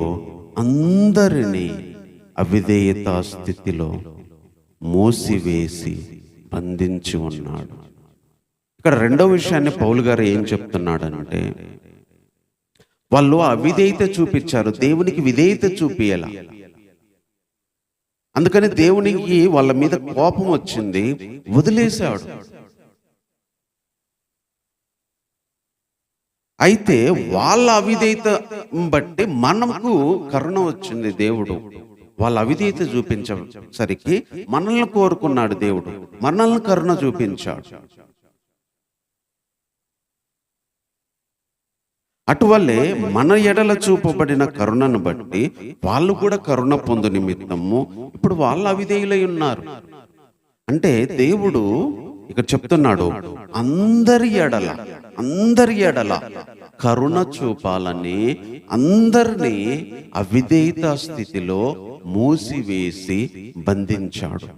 [SPEAKER 1] అందరినీ అవిధేయత స్థితిలో మూసివేసి బంధించి ఉన్నాడు. ఇక్కడ రెండో విషయాన్ని పౌలు గారు ఏం చెప్తున్నాడంటే, వాళ్ళు అవిధేయత చూపించారు, దేవునికి విధేయత చూపియాల. అందుకని దేవునికి వాళ్ళ మీద కోపం వచ్చింది, వదిలేశాడు. అయితే వాళ్ళ అవిధేయత బట్టి మనకు కరుణ వచ్చింది. దేవుడు వాళ్ళ అవిధేయత చూపించేసరికి మనల్ని కోరుకున్నాడు. దేవుడు మనల్ని కరుణ చూపించాడు. అటువల్లే మన ఎడల చూపబడిన కరుణను బట్టి వాళ్ళు కూడా కరుణ పొందు నిమిత్తము ఇప్పుడు వాళ్ళ అవిధేయులై ఉన్నారు. అంటే దేవుడు ఇక్కడ చెప్తున్నాడు, అందరి ఎడల కరుణ చూపాలని అందరినీ అవిధేయత స్థితిలో మూసివేసి బంధించాడు.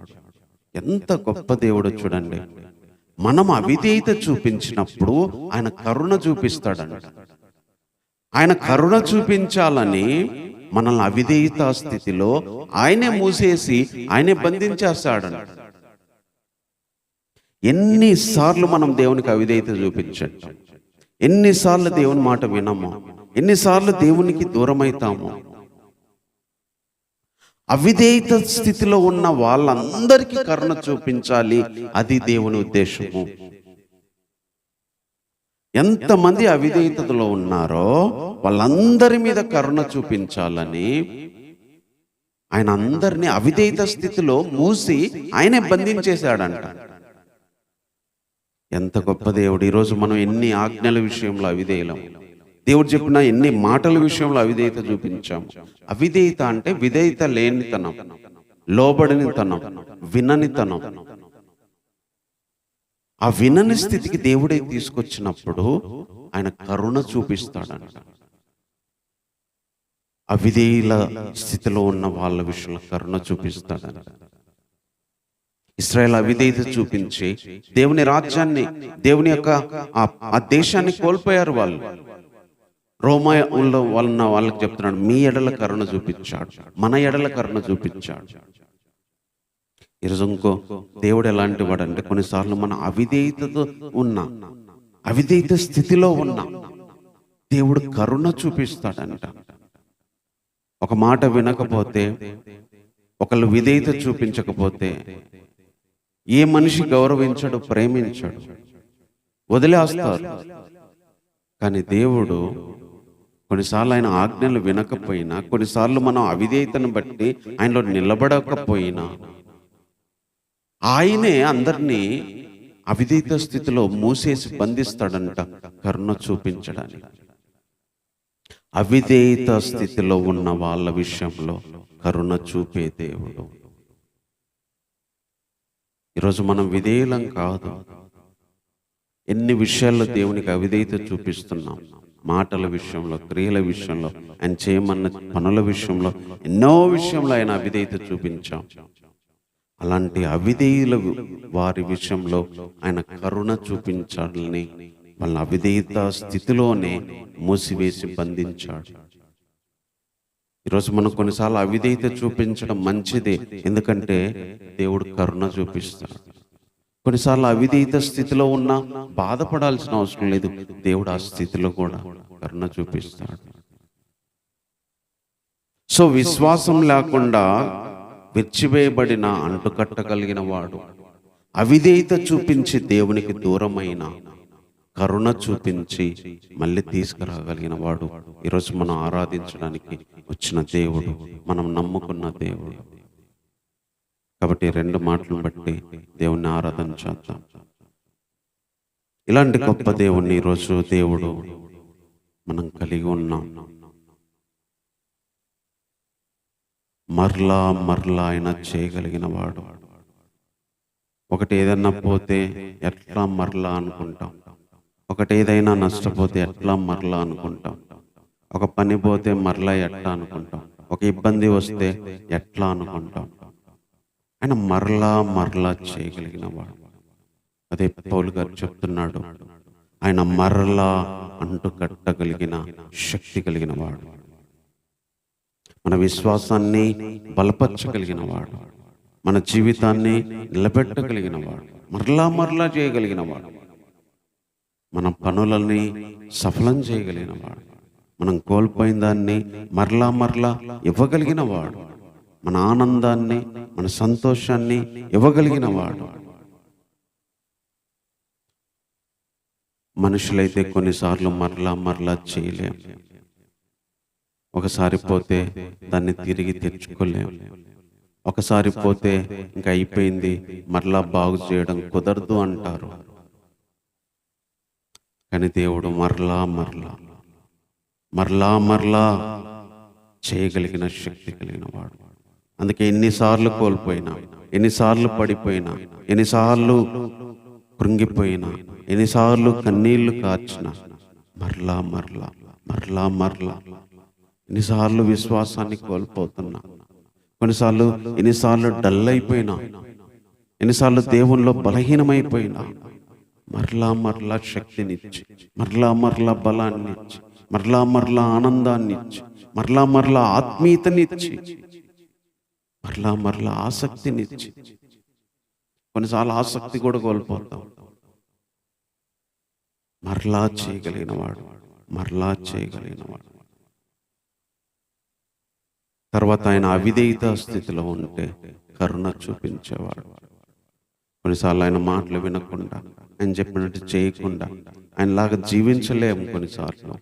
[SPEAKER 1] ఎంత గొప్ప దేవుడు చూడండి. మనం అవిధేయత చూపించినప్పుడు ఆయన కరుణ చూపిస్తాడంట. ఆయన కరుణ చూపించాలని మనల్ని అవిధేయత స్థితిలో ఆయనే మూసేసి ఆయనే బంధించేస్తాడంట. ఎన్నిసార్లు మనం దేవునికి అవిధేయత చూపించండి, ఎన్నిసార్లు దేవుని మాట వినము, ఎన్నిసార్లు దేవునికి దూరమైతాము. అవిధేయత స్థితిలో ఉన్న వాళ్ళందరికీ కరుణ చూపించాలి, అది దేవుని ఉద్దేశము. ఎంతమంది అవిధేయతలో ఉన్నారో వాళ్ళందరి మీద కరుణ చూపించాలని ఆయన అందరినీ అవిధేయత స్థితిలో మూసి ఆయనే బంధించేశాడంట. ఎంత గొప్ప దేవుడు. ఈరోజు మనం ఎన్ని ఆజ్ఞల విషయంలో అవిధేయులం, దేవుడు చెప్పిన ఎన్ని మాటల విషయంలో అవిధేయత చూపించాం. అవిధేయత అంటే విధేయత లేనితనం, లోబడినితనం, విననితనం. ఆ వినని స్థితికి దేవుడే తీసుకొచ్చినప్పుడు ఆయన కరుణ చూపిస్తాడంట. అవిధేయుల స్థితిలో ఉన్న వాళ్ళ విషయంలో కరుణ చూపిస్తాడంట. ఇశ్రాయేలు అవిధేయత చూపించి దేవుని రాజ్యాన్ని, దేవుని యొక్క ఆ దేశాన్ని కోల్పోయారు. వాళ్ళు రోమా వలన వాళ్ళకి చెప్తున్నాడు, మీ ఎడల కరుణ చూపించాడు, మన ఎడల కరుణ చూపించాడు. ఈరోజు ఇంకో దేవుడు ఎలాంటి వాడు అంటే, కొన్నిసార్లు మన అవిధేయతతో ఉన్నా, అవిధేయత స్థితిలో ఉన్నా దేవుడు కరుణ చూపిస్తాడంట. ఒక మాట వినకపోతే, ఒకళ్ళు విధేయత చూపించకపోతే ఏ మనిషి గౌరవించడు, ప్రేమించడు, వదిలేస్తారు. కానీ దేవుడు కొన్నిసార్లు ఆయన ఆజ్ఞలు వినకపోయినా, కొన్నిసార్లు మనం అవిధేయతను బట్టి ఆయనలో నిలబడకపోయినా ఆయనే అందరినీ అవిధేయత స్థితిలో మూసేసి బంధిస్తాడంట, కరుణ చూపించడానికి. అవిధేయత స్థితిలో ఉన్న వాళ్ళ విషయంలో కరుణ చూపే దేవుడు. ఈరోజు మనం విధేయులం కాదు. ఎన్ని విషయాల్లో దేవునికి అవిధేయత చూపిస్తున్నాం. మాటల విషయంలో, క్రియల విషయంలో, ఆయన చేయమన్న పనుల విషయంలో, ఎన్నో విషయంలో ఆయన అవిధేయత చూపించాం. అలాంటి అవిధేయుల వారి విషయంలో ఆయన కరుణ చూపించాలని వాళ్ళ అవిధేయత స్థితిలోనే మూసివేసి బంధించాడు. ఈరోజు మనం కొన్నిసార్లు అవిధేయత చూపించడం మంచిదే, ఎందుకంటే దేవుడు కరుణ చూపిస్తాడు. కొన్నిసార్లు అవిధేయత స్థితిలో ఉన్నా బాధపడాల్సిన అవసరం లేదు, దేవుడు ఆ స్థితిలో కూడా కరుణ చూపిస్తాడు. సో విశ్వాసం లేకుండా విచ్చివేయబడిన అంటుకట్టగలిగిన వాడు, అవిధేయత చూపించి దేవునికి దూరమైన కరుణ చూపించి మళ్ళీ తీసుకురాగలిగిన వాడు ఈరోజు మనం ఆరాధించడానికి వచ్చిన దేవుడు, మనం నమ్ముకున్న దేవుడు. కాబట్టి రెండు మాటలను బట్టి దేవుణ్ణి ఆరాధన చేద్దాం. ఇలాంటి గొప్ప దేవుణ్ణి ఈరోజు దేవుడు మనం కలిగి ఉన్నాం. మరలా మరలా ఆయన చేయగలిగిన వాడు. ఒకటి ఏదన్నా పోతే ఎట్లా మరలా అనుకుంటాం, ఒకటి ఏదైనా నష్టపోతే ఎట్లా మరలా అనుకుంటాం, ఒక పని పోతే మరలా ఎట్లా అనుకుంటాం, ఒక ఇబ్బంది వస్తే ఎట్లా అనుకుంటాం. ఆయన మరలా మరలా చేయగలిగిన వాడు. అదే పౌలు గారు చెప్తున్నాడు, ఆయన మరలా అంటుకట్టగలిగిన శక్తి కలిగిన వాడు, మన విశ్వాసాన్ని బలపరచగలిగిన వాడు. మన జీవితాన్ని నిలబెట్టగలిగిన వాడు, మరలా మరలా చేయగలిగిన వాడు, మన పనులని సఫలం చేయగలిగిన వాడు, మనం కోల్పోయిన దాన్ని మరలా మరలా ఇవ్వగలిగిన వాడు, మన ఆనందాన్ని మన సంతోషాన్ని ఇవ్వగలిగిన వాడు. మనుషులైతే కొన్నిసార్లు మరలా మరలా చేయలేం. ఒకసారి పోతే దాన్ని తిరిగి తెచ్చుకోలేం. ఒకసారి పోతే ఇంకా అయిపోయింది, మరలా బాగు చేయడం కుదరదు అంటారు. కానీ దేవుడు మరలా మరలా మరలా మరలా చేయగలిగిన శక్తి కలిగిన వాడు. అందుకే ఎన్నిసార్లు కోల్పోయినా, ఎన్నిసార్లు పడిపోయినా, ఎన్నిసార్లు కృంగిపోయినా, ఎన్నిసార్లు కన్నీళ్లు కార్చిన, మరలా మరలా మరలా మరలా ఎన్నిసార్లు విశ్వాసాన్ని కోల్పోతున్నా, కొన్నిసార్లు ఎన్నిసార్లు డల్ అయిపోయినా, ఎన్నిసార్లు దేవునిలో బలహీనమైపోయినా, మరలా మరలా శక్తినిచ్చి, మరలా మరలా బలాన్ని ఇచ్చి, మరలా మరలా ఆనందాన్ని ఇచ్చి, మరలా మరలా ఆత్మీయతనిచ్చి, మరలా మరలా ఆసక్తినిచ్చి. కొన్నిసార్లు ఆసక్తి కూడా కోల్పోతాం. మరలా చేయగలిగిన వాడు, మరలా చేయగలిగిన వాడు. తర్వాత ఆయన అవిధేయత స్థితిలో ఉంటే కరుణ చూపించేవాడు. కొన్నిసార్లు ఆయన మాటలు వినకుండా, ఆయన చెప్పినట్టు చేయకుండా ఆయనలాగా జీవించలేము. కొన్నిసార్లు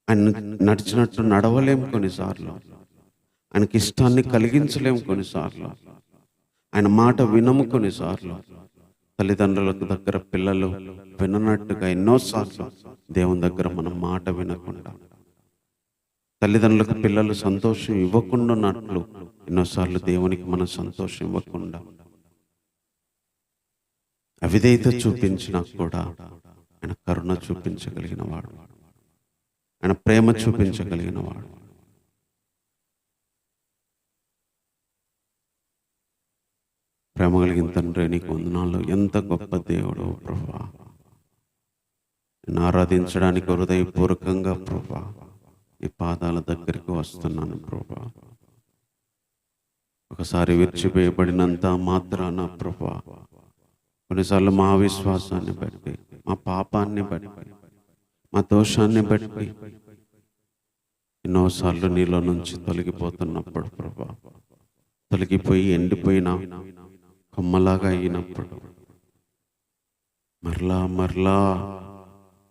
[SPEAKER 1] ఆయన నడిచినట్టు నడవలేము. కొన్నిసార్లు ఆయనకి ఇష్టాన్ని కలిగించలేము. కొన్నిసార్లు ఆయన మాట వినము. కొన్నిసార్లు తల్లిదండ్రులకు దగ్గర పిల్లలు విననట్టుగా ఎన్నోసార్లు దేవుని దగ్గర మనం మాట వినకుండా, తల్లిదండ్రులకు పిల్లలు సంతోషం ఇవ్వకుండా ఉన్నట్లు ఎన్నోసార్లు దేవునికి మనం సంతోషం ఇవ్వకుండా అవిధేయత చూపించినా కూడా ఆయన కరుణ చూపించగలిగిన వాడు, ఆయన ప్రేమ చూపించగలిగిన వాడు. ప్రేమ కలిగిన తండ్రి, నీకు వందనాలు. ఎంత గొప్ప దేవుడు ప్రభువా. నిన్ను ఆరాధించడానికి హృదయపూర్వకంగా ప్రభువా నీ పాదాల దగ్గరికి వస్తున్నాను ప్రభువా. ఒకసారి విడిచివేయబడినంత మాత్రాన ప్రభువా, కొన్నిసార్లు మా విశ్వాసాన్ని బట్టి, మా పాపాన్ని బట్టి, మా దోషాన్ని బట్టి ఎన్నోసార్లు నీలో నుంచి తొలగిపోతున్నప్పుడు ప్రభువా, తొలగిపోయి ఎండిపోయిన కొమ్మలాగా అయినప్పుడు మరలా మరలా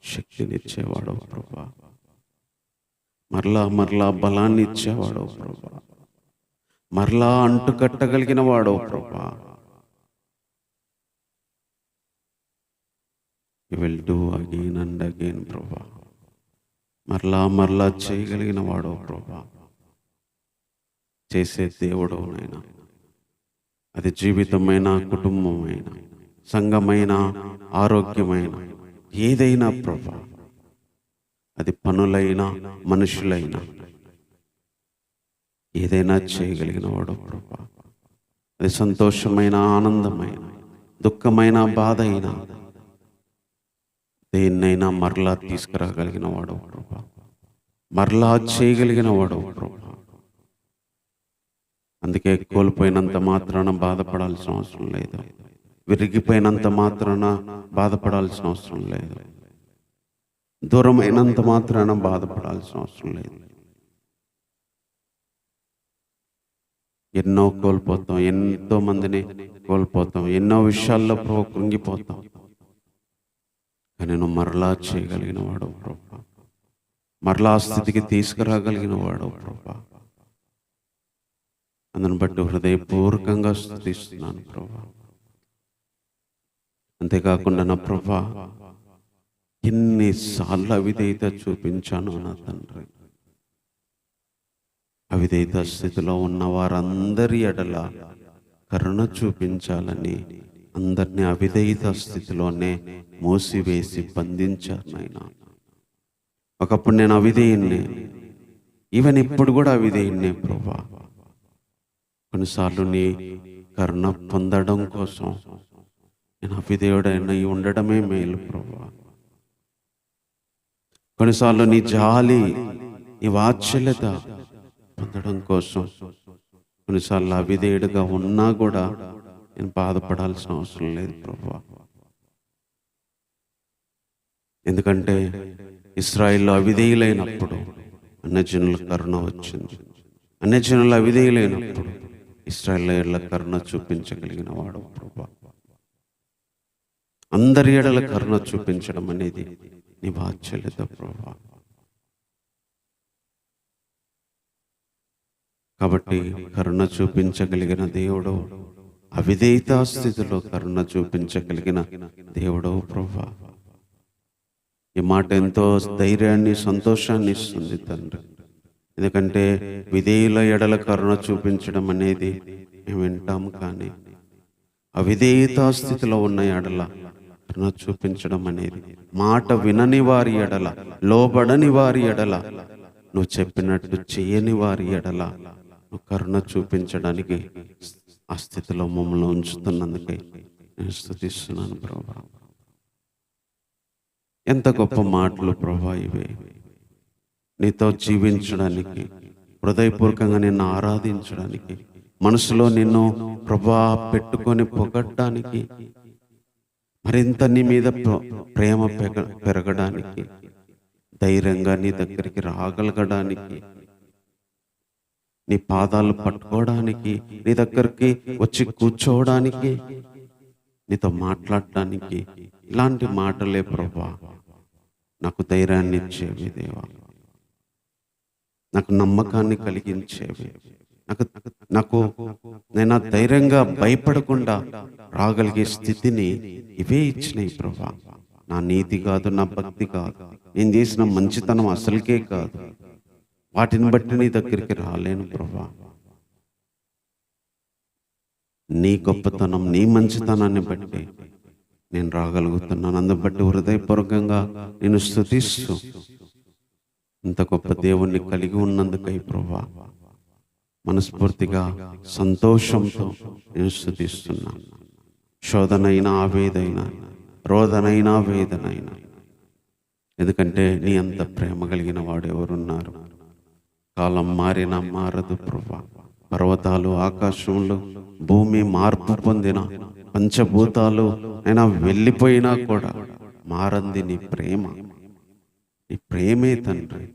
[SPEAKER 1] శక్తినిచ్చేవాడు ప్రభువా, మరలా మరలా బలాన్ని ఇచ్చేవాడు ప్రభువా, మరలా అంటుకట్టగలిగిన వాడు ప్రభువా. You will do again and again ప్రభువా. మరలా మరలా చేయగలిగిన వాడు ప్రభువా. చేసే దేవుడు నైనా, అది జీవితమైన, కుటుంబమైన, సంఘమైన, ఆరోగ్యమైన, ఏదైనా ప్రభువా, అది పనులైనా మనుషులైనా ఏదైనా చేయగలిగిన వాడు ప్రభువా. అది సంతోషమైన, ఆనందమైన, దుఃఖమైన, బాధ అయినా దేన్నైనా మరలా తీసుకురాగలిగిన వాడు ప్రభువా, మరలా చేయగలిగిన వాడు ప్రభువా. అందుకే కోల్పోయినంత మాత్రాన బాధపడాల్సిన అవసరం లేదు, విరిగిపోయినంత మాత్రాన బాధపడాల్సిన అవసరం లేదు, దూరమైనంత మాత్రాన బాధపడాల్సిన అవసరం లేదు. ఎన్నో కోల్పోతాం, ఎంతో మందిని కోల్పోతాం, ఎన్నో విషయాల్లో ప్రభు కృంగిపోతాం. కానీ నువ్వు మరలా చేయగలిగిన వాడు ప్రభు, మరలా ఆ స్థితికి తీసుకురాగలిగిన వాడు ప్రభు. అందుని బట్టి హృదయపూర్వకంగా స్తుతిస్తున్నాను ప్రభు. అంతేకాకుండా నా ప్రభు, ఎన్నిసార్లు అవిధేయత చూపించాను నా తండ్రి. అవిధేయత స్థితిలో ఉన్న వారందరి ఎడల కరుణ చూపించాలని అందరినీ అవిధేయత స్థితిలోనే మోసివేసి బంధించారు నాయన. ఒకప్పుడు నేను అవిధేయుణ్ణి, ఈవెన్ ఇప్పుడు కూడా అవిధేయుణ్ణి ప్రభువా. కొన్నిసార్లు నీ కరుణ పొందడం కోసం నేను అవిధేయుడైన ఉండడమే మేలు ప్రభువా. కొన్నిసార్లు నీ జాలి, నీ వాత్సల్యత పొందడం కోసం కొన్నిసార్లు అవిధేయుడుగా ఉన్నా కూడా నేను బాధపడాల్సిన అవసరం లేదు ప్రభువా. ఎందుకంటే ఇశ్రాయేలు అవిధేయులైనప్పుడు అన్యజనుల కరుణ వచ్చింది. అన్యజనులు అవిధేయులైనప్పుడు ఇశ్రాయేలీయుల కరుణ చూపించగలిగిన వాడు ప్రభువా. అందరి ఎడల కరుణ చూపించడం అనేది నీ బాధ్యత ప్రభువా. కాబట్టి కరుణ చూపించగలిగిన దేవుడు, అవిధేయతా స్థితిలో కరుణ చూపించగలిగిన దేవుడు ప్రభువా. ఈ మాట ఎంతో ధైర్యాన్ని, సంతోషాన్ని ఇస్తుంది తండ్రి. ఎందుకంటే విధేయుల ఎడల కరుణ చూపించడం అనేది మేము వింటాము, కానీ అవిధేయతా స్థితిలో ఉన్న ఎడల కరుణ చూపించడం అనేది, మాట వినని వారి ఎడల, లోబడని వారి ఎడల, నువ్వు చెప్పినట్టు చేయని వారి ఎడల నువ్వు కరుణ చూపించడానికి ఆ స్థితిలో మమ్మల్ని ఉంచుతున్నందుకే నేను స్తుతిస్తున్నాను ప్రభా. ఎంత గొప్ప మాటలు ప్రభా ఇవే. నీతో జీవించడానికి, హృదయపూర్వకంగా నిన్ను ఆరాధించడానికి, మనసులో నిన్ను ప్రభా పెట్టుకొని పొగడ్డానికి, మరింత నీ మీద ప్రేమ పెరగడానికి, ధైర్యంగా నీ దగ్గరికి రాగలగడానికి, నీ పాదాలు పట్టుకోవడానికి, నీ దగ్గరికి వచ్చి కూర్చోవడానికి, నీతో మాట్లాడటానికి, ఇలాంటి మాటలే ప్రభా నాకు ధైర్యాన్ని ఇచ్చేవి దేవా, నాకు నమ్మకాన్ని కలిగించేవి, నాకు నేను ధైర్యంగా భయపడకుండా రాగలిగే స్థితిని ఇవే ఇచ్చినాయి ప్రభా. నా నీతి కాదు, నా భక్తి కాదు, నేను చేసిన మంచితనం అసలుకే కాదు, వాటిని బట్టి నీ దగ్గరికి రాలేను ప్రభా. నీ గొప్పతనం, నీ మంచితనాన్ని బట్టి నేను రాగలుగుతున్నాను. అందుకు బట్టి హృదయపూర్వకంగా నేను స్తుతిస్తూ, ఇంత గొప్ప దేవుణ్ణి కలిగి ఉన్నందుకై ప్రభా మనస్ఫూర్తిగా సంతోషంతో నేను స్తుతిస్తున్నాను. శోధనైనా, ఆవేదైనా, రోదనైనా, వేదనైనా, ఎందుకంటే నీ అంత ప్రేమ కలిగిన వాడు ఎవరున్నారు? కాలం మారినా మారదు ప్రభా. పర్వతాలు, ఆకాశంలో, భూమి మార్పు పొందిన పంచభూతాలు అయినా వెళ్ళిపోయినా కూడా మారంది నీ ప్రేమ. నీ ప్రేమే తండ్రి.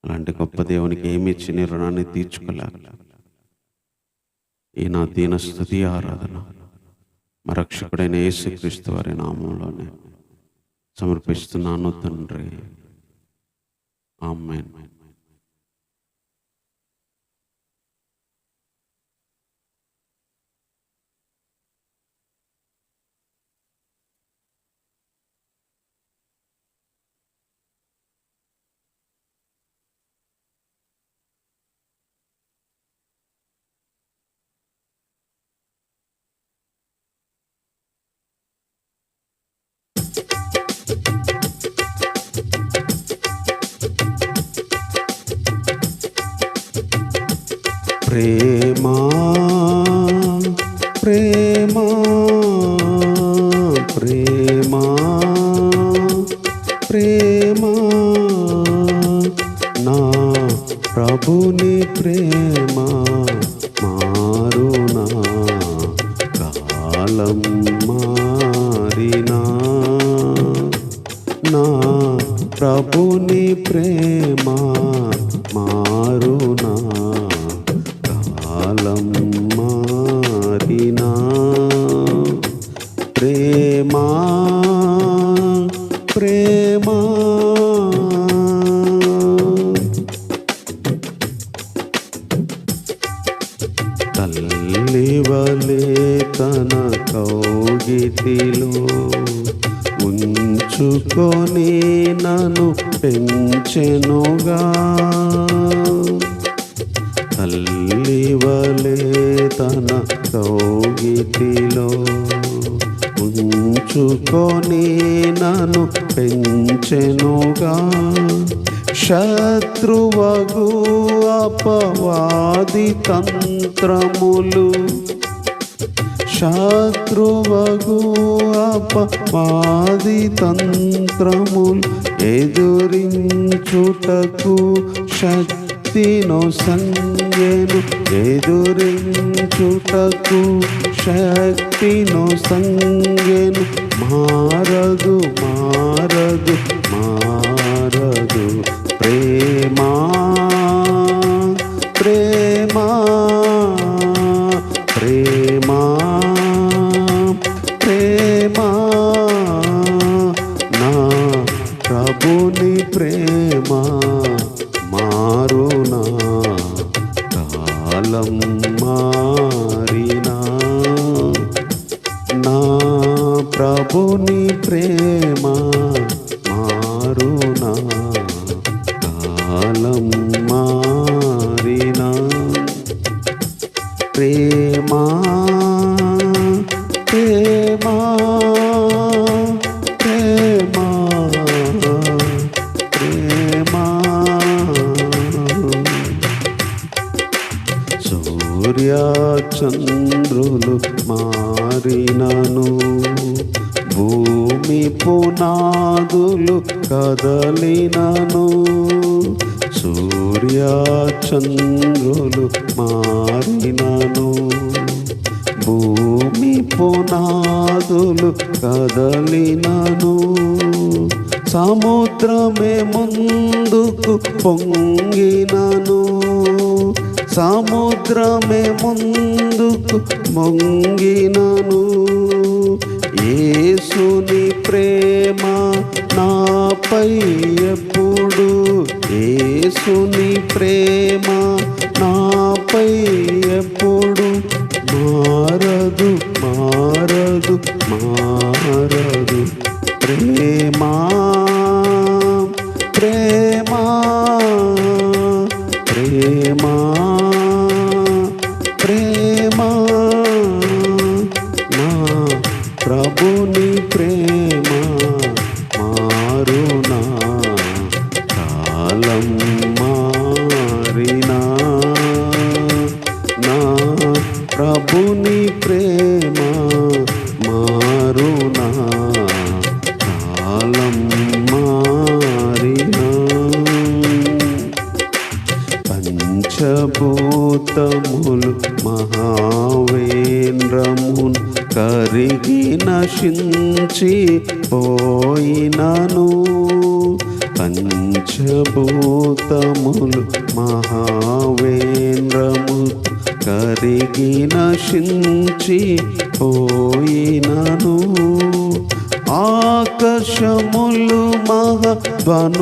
[SPEAKER 1] అలాంటి గొప్ప దేవునికి ఏమి ఇచ్చి నీ రుణాన్ని తీర్చుకోలేక ఈ నా దీన స్తుతి ఆరాధన మా రక్షకుడైన యేసుక్రీస్తు వారి నామంలోనే సమర్పిస్తున్నాను తండ్రి. ఆమేన్. ప్రేమా ప్రేమా ప్రేమా ప్రేమా నా ప్రభుని ప్రేమ మారునా, కాలం మారినా, నా ప్రభుని ప్రేమ మారునా, కాలం మారినా. ప్రేమా ప్రేమా తల్లివలే తన కౌగిటిలో ఉంచుకొని నన్ను పెంచెనుగా, తల్లివలే తన కౌగిటిలో ఉంచుకొని నన్ను పెంచెనుగా. శత్రువగు అపవాది తంత్రములు, శత్రువగు అపవాది తంత్రములు ఎదురించుటకు శక్తి శక్తిను సంగెను ఎదురించుటకు శక్తిను సంగెను మారదు మారదు మారదు ప్రేమా ప్రేమా ప్రేమా ప్రేమా నా ప్రభుని ప్రేమ మారునా కాలం మారినా నా ప్రభుని ప్రేమ మారునా కాలం మారినా ప్రేమా ప్రేమా ప్రేమా ప్రేమా సూర్య చంద్రులు మారినను భూమి పునాదులు కదలినను సూర్య చంద్రులు మారినను భూమి పునాదులు కదలినను సముద్రమే ముందుకు పొంగినను సముద్రమే ముందుకు పొంగినను యేసుని ప్రేమ నాపై ఎప్పుడు యేసుని ప్రేమ నాపై ఎప్పుడు మారదు మారదు మారదు ప్రేమా ప్రేమా ప్రేమా ప్రేమా నా ప్రభుని ప్రేమ మారునా కాలం మారినా నా ప్రభుని ప్రేమ మారునా కాలం మారినా పంచభూతములు మహావేంద్రమున్ కరిగి నశించి పోయినను పంచభూతములు మహావేంద్రము కరిగి నశించి పోయినను ఆకాశములు మహాధ్వనులతో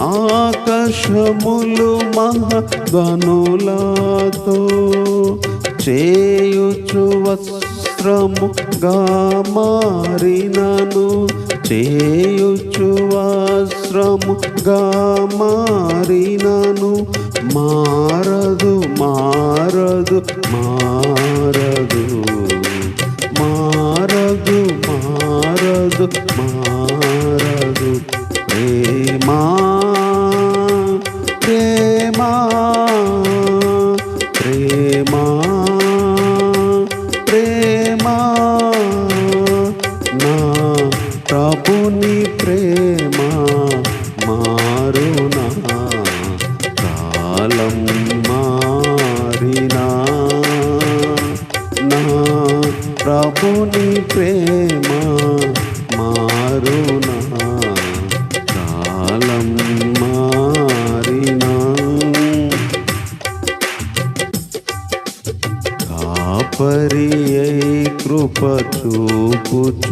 [SPEAKER 1] ఆకాశములు మహాధ్వనులతో చేయుచు వస్త్రముగా మారినను చేయుచు వస్త్రముగా మారినను మారదు మారదు మారదు మారదు మారదు మారదు ప్రేమా ప్రేమా ప్రేమా ప్రేమా నా ప్రభుని ప్రేమ మారునా కాలం మారినా నా ప్రభుని ప్రేమ మారునా కాలం మారినా కాపరి కృప చూపుచున్న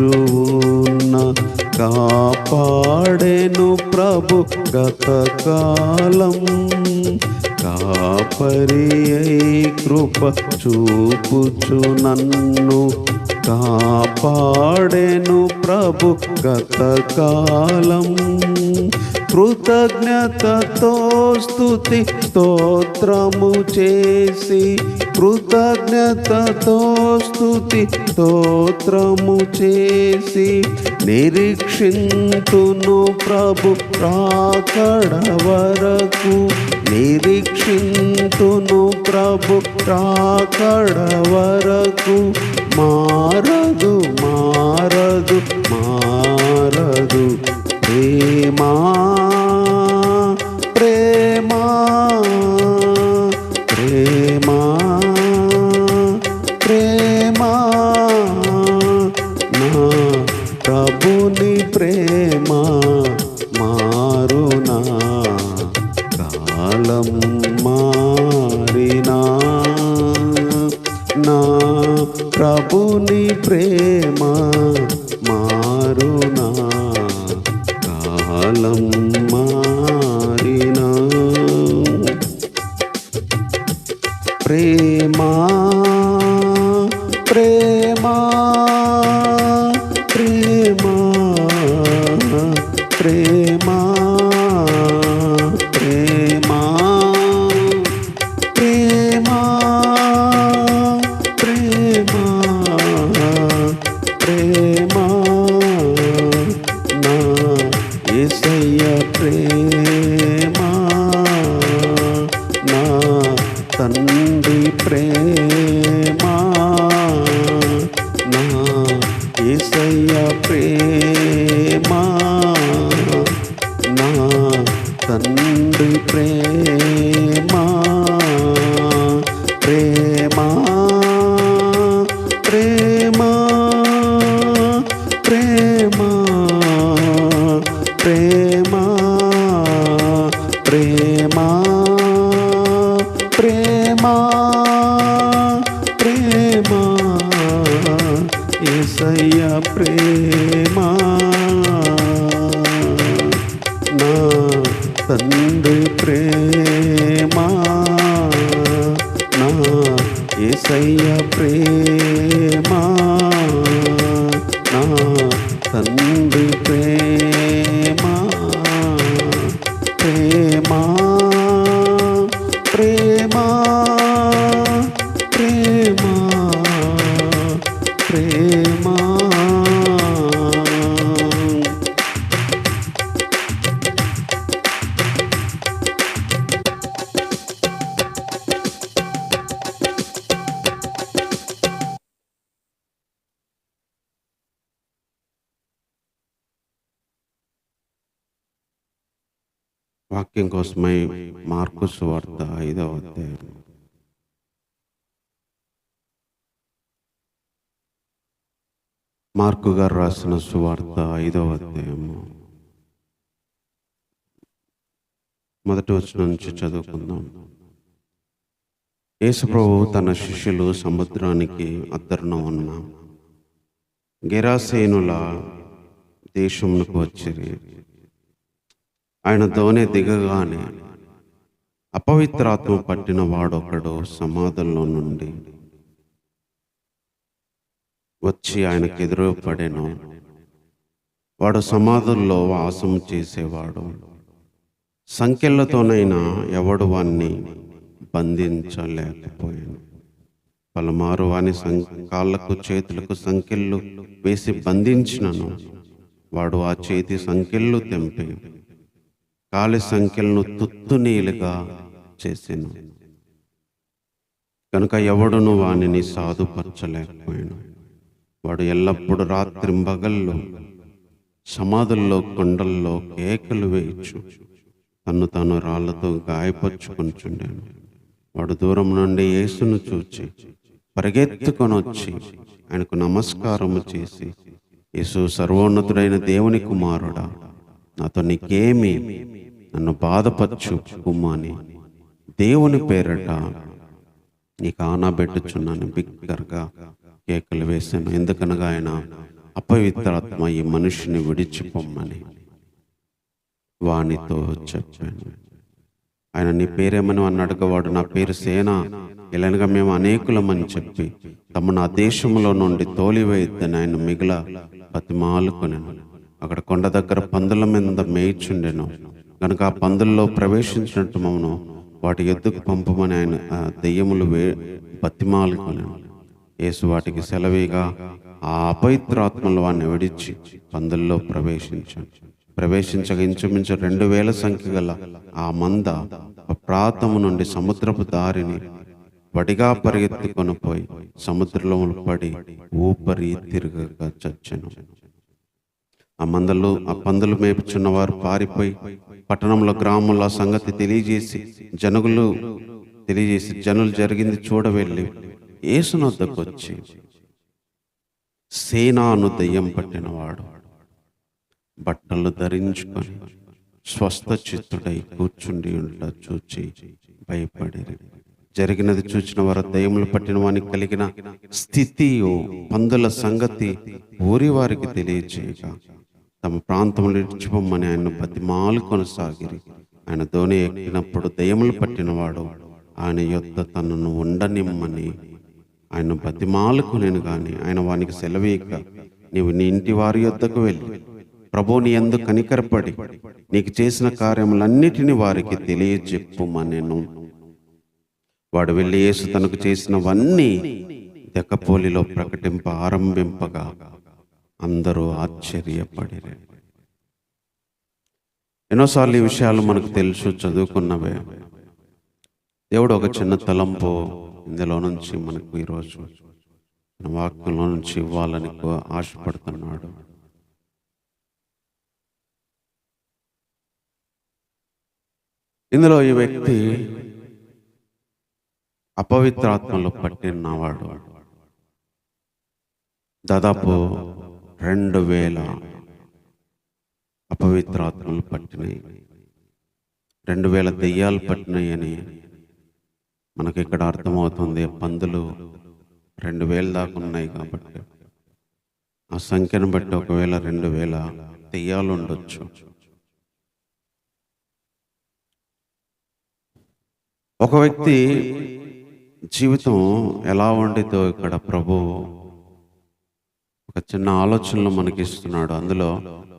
[SPEAKER 1] కాపాడెను ప్రభు గతకాలం కాపరి కృప చూపుచు నన్ను కాపాడెను ప్రభు గతకాలం కృతజ్ఞతతో స్తుతి స్తోత్రము చేసి కృతజ్ఞతతో స్తుతి స్తోత్రము చేసి నిరీక్షింతును ప్రభు రాకడ వరకు నిరీక్షింతును ప్రభు రాకడ వరకు మారదు మారదు మారదు ప్రేమా కాలం మారినా నా ప్రభుని ప్రేమ మారునా, కాలం మారినా. ప్రేమా ప్రేమా ప్రేమా ప్రేమా ప్రేమా ప్రేమా ప్రేమా ప్రేమా నా యేసయ్య ప్రేమా, నా తండ్రి ప్రేమా, నా యేసయ్య ప్రేమా, నా తండ్రి ప్రేమా. ప్రేమా ప్రేమా ప్రేమా ప్రేమా ప్రేమా ప్రేమా ప్రేమా యేసయ్య ప్రేమా, నా తండ్రి ప్రేమా, నా యేసయ్య ప్రేమా, నా తండ్రి ప్రేమా. ప్రేమా ప్రేమా ప్రేమా ప్రేమా. వాక్యం కోసమై మార్కు సువార్త 5వ అధ్యాయం. మార్కు గారు రాసిన సువార్త 5వ అధ్యాయము మొదటి వచనం నుంచి చదువుకుందాం. యేసుప్రభువు తన శిష్యులు సముద్రానికి అద్దరున ఉన్న గెరాసేనుల దేశమునకు వచ్చిరి. ఆయన దోణి దిగగానే అపవిత్రాత్మ పట్టిన వాడొకడు సమాధుల్లో నుండి వచ్చి ఆయనకు ఎదురుపడెను. వాడు సమాధుల్లో వాసం చేసేవాడు. సంకెళ్లతోనైనా ఎవడు వాణ్ణి బంధించలేకపోయాను. పలుమారు వాని కాళ్ళకు చేతులకు సంకెళ్ళు వేసి బంధించినను వాడు ఆ చేతి సంకెళ్ళు తెంపి కాలి సంఖ్యలను తుత్తునీలుగా చేసెను. కనుక ఎవడును వానిని సాధుపరచలేకపోయాను. వాడు ఎల్లప్పుడూ రాత్రింబగళ్ళు సమాధుల్లో కొండల్లో కేకలు వేయచ్చు తన్ను తాను రాళ్లతో గాయపరుచుకొనుచుండెను. వాడు దూరం నుండి యేసును చూచి పరిగెత్తుకొని వచ్చి ఆయనకు నమస్కారము చేసి, యేసు, సర్వోన్నతుడైన దేవుని కుమారుడా, నాతో నీకేమి, నన్ను బాధపరచు కుమాని దేవుని పేరట నీకు ఆనబెట్టుచున్నాను బిగ్గరగా కేకలు వేశాను. ఎందుకనగా ఆయన అపవిత్రాత్మ ఈ మనిషిని విడిచిపోమ్మని వానితో చెప్పాను. ఆయన నీ పేరేమని అన్నాడుగా వాడు, నా పేరు సేన, ఇలానగా మేము అనేకులమని చెప్పి తమ నా దేశంలో నుండి తోలివేయద్దని ఆయన మిగిల బతిమాలుకొనెను. అక్కడ కొండ దగ్గర పందుల మీద మేయిచుండెను కనుక ఆ పందుల్లో ప్రవేశించినట్టు మమ్మను వాటి ఎద్దుకు పంపమని ఆయన దెయ్యములు బతిమాలుకొనెను. యేసు వాటికి సెలవిగా ఆ అపవిత్రాత్మలు వాడిని విడిచి పందుల్లో ప్రవేశించగా ఇంచుమించు 2000 సంఖ్య గల ఆ మంద ప్రాతము నుండి సముద్రపు దారిని వడిగా పరిగెత్తుకొని పోయి సముద్రంలో పడి ఊపరి తిరగగా చచ్చెను. ఆ పందులు మేపుచున్నవారు పారిపోయి పట్టణంలో గ్రామంలో సంగతి తెలియజేసి జనులు జరిగింది చూడవెళ్ళి యేసును వద్దకు వచ్చి, సేనాను దెయ్యం పట్టినవాడు బట్టలు ధరించుకొని స్వస్థ చిత్తుడై కూర్చుండి ఉండ చూచి భయపడిరి. జరిగినది చూచిన వారు దయ్యములు పట్టిన వానికి కలిగిన స్థితియు పందుల సంగతి ఊరి వారికి తెలియచేయగా తమ ప్రాంతంలో ఇచ్చిపోమ్మని ఆయన బతిమాలు కొనసాగిరి. ఆయన ధోని ఎక్కినప్పుడు దయ్యములు పట్టినవాడు ఆయన యొద్ద తనను ఉండనిమ్మని ఆయన బతిమాలుకునేను గాని ఆయన వానికి సెలవీక నీవు నీ ఇంటి వారి యొద్దకు వెళ్ళి ప్రభువు నీ యందు కనికరపడి నీకు చేసిన కార్యములన్నిటినీ వారికి తెలియజెప్పుమనెను. వాడు వెళ్ళి యేసు తనకు చేసినవన్నీ దెకపోలిలో ప్రకటింప ఆరంభింపగా అందరూ ఆశ్చర్యపడిరి. ఎన్నోసార్లు ఈ విషయాలు మనకు తెలుసు, చదువుకున్నవే. దేవుడు ఒక చిన్న తలంపు ఇందులో నుంచి మనకు ఈరోజు మన వాక్యంలో నుంచి ఇవ్వాలని ఆశపడుతున్నాడు. ఇందులో ఈ వ్యక్తి అపవిత్రాత్మలో పట్టినవాడు. దాదాపు 2000 అపవిత్రాత్మలు పట్టినాయి, 2000 దెయ్యాలు పట్టినాయి అని మనకి ఇక్కడ అర్థమవుతుంది. పందులు 2000 దాకా ఉన్నాయి కాబట్టి ఆ సంఖ్యను బట్టి ఒకవేళ 2000 దెయ్యాలు ఉండొచ్చు. ఒక వ్యక్తి జీవితం ఎలా ఉండితో ఇక్కడ ప్రభు ఒక చిన్న ఆలోచనలు మనకి ఇస్తున్నాడు. అందులో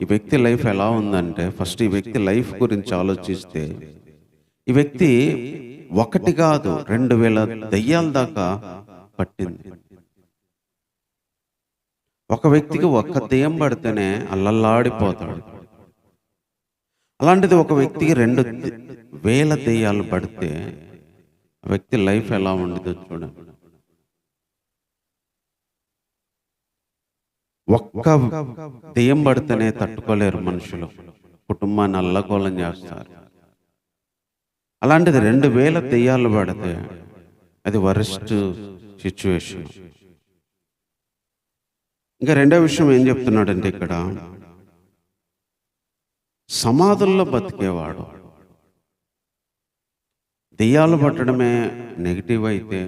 [SPEAKER 1] ఈ వ్యక్తి లైఫ్ ఎలా ఉందంటే, ఫస్ట్ ఈ వ్యక్తి లైఫ్ గురించి ఆలోచిస్తే ఈ వ్యక్తి ఒకటి కాదు 2000 దెయ్యాల దాకా పట్టింది. ఒక వ్యక్తికి ఒక్క దెయ్యం పడితేనే అల్లల్లాడిపోతాడు. అలాంటిది ఒక వ్యక్తికి 2000 దెయ్యాలు పడితే ఆ వ్యక్తి లైఫ్ ఎలా ఉండేదో చూడండి. ఒక్క దెయ్యం పడితేనే తట్టుకోలేరు మనుషులు, కుటుంబాన్ని అల్లకోలం చేస్తారు. అలాంటిది 2000 దెయ్యాలు పడితే అది వరస్ట్ సిచ్యువేషన్. ఇంకా రెండో విషయం ఏం చెప్తున్నాడంటే, ఇక్కడ సమాధుల్లో బతికేవాడు. దెయ్యాలు పట్టడమే నెగిటివ్ అయితే,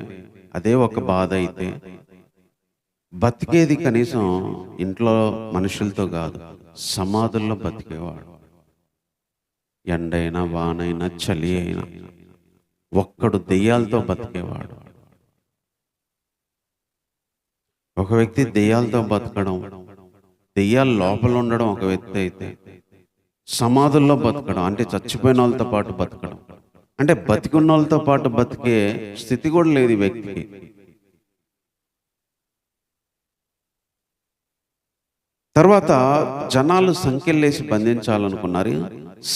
[SPEAKER 1] అదే ఒక బాధ అయితే, బతికేది కనీసం ఇంట్లో మనుషులతో కాదు, సమాధుల్లో బతికేవాడు. ఎండైనా వానైనా చలి అయినా ఒక్కడు దెయ్యాలతో బతికేవాడు. ఒక వ్యక్తి దెయ్యాలతో బతకడం, దెయ్యాల లోపల ఉండడం ఒక వ్యక్తి అయితే, సమాధుల్లో బతకడం అంటే చచ్చిపోయిన వాళ్ళతో పాటు బతకడం అంటే బతికున్న వాళ్ళతో పాటు బతికే స్థితి కూడా లేదు ఈ వ్యక్తికి. తర్వాత జనాలు సంఖ్యలేసి బంధించాలనుకున్నారు.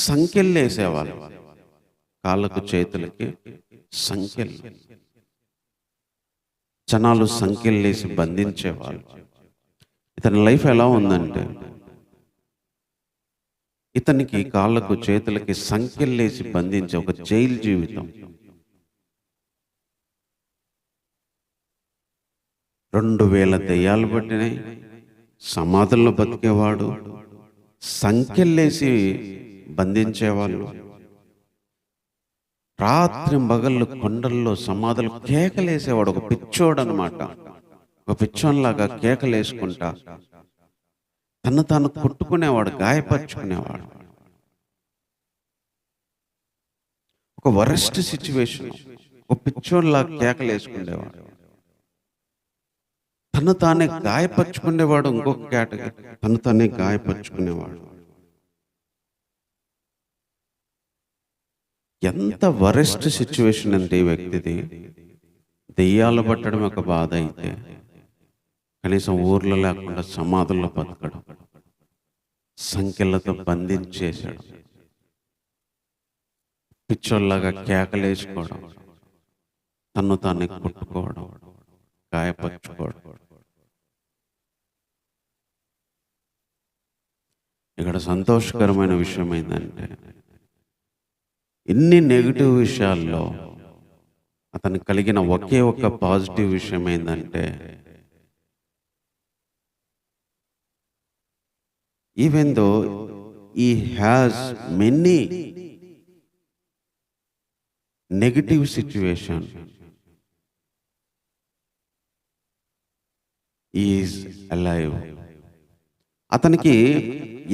[SPEAKER 1] సంఖ్యలేసేవాళ్ళు, కాళ్ళకు చేతులకి సంఖ్యలు, జనాలు సంఖ్యలేసి బంధించేవాళ్ళు. ఇతని లైఫ్ ఎలా ఉందంటే, ఇతనికి కాళ్ళకు చేతులకి సంఖ్యలేసి బంధించే ఒక జైలు జీవితం. 2000 దెయ్యాలు పట్టినాయి, సమాధుల్లో బతికేవాడు, సంఖ్యలేసి బంధించేవాళ్ళు, రాత్రి పగళ్ళు కొండల్లో సమాధులు కేకలేసేవాడు. ఒక పిచ్చోడు అనమాట, ఒక పిచ్చోన్లాగా కేకలేసుకుంటా తను తాను కొట్టుకునేవాడు, గాయపరుచుకునేవాడు. ఒక వరస్ట్ సిచ్యువేషన్. ఒక పిచ్చోన్లాగా కేకలేసుకునేవాడు, తను తానే గాయపరుచుకునేవాడు. ఇంకొక కేటగిరీ, తను తానే గాయపరుచుకునేవాడు. ఎంత వరెస్ట్ సిచ్యువేషన్ అంటే ఈ వ్యక్తిది. దెయ్యాలు పట్టడం ఒక బాధ అయితే, కనీసం ఊర్లో లేకుండా సమాధుల్లో బతకడం, సంఖ్యలతో బంధించేసాడు, పిచ్చోళ్ళలాగా కేకలేసుకోవడం, తన్ను తానే కొట్టుకోవడం, గాయపరుచుకోవడం. ఇక్కడ సంతోషకరమైన విషయం ఏంటంటే, ఇన్ని నెగిటివ్ విషయాల్లో అతనికి కలిగిన ఒకే ఒక పాజిటివ్ విషయం ఏంటంటే, even though he has many negative situation. He is alive. అతనికి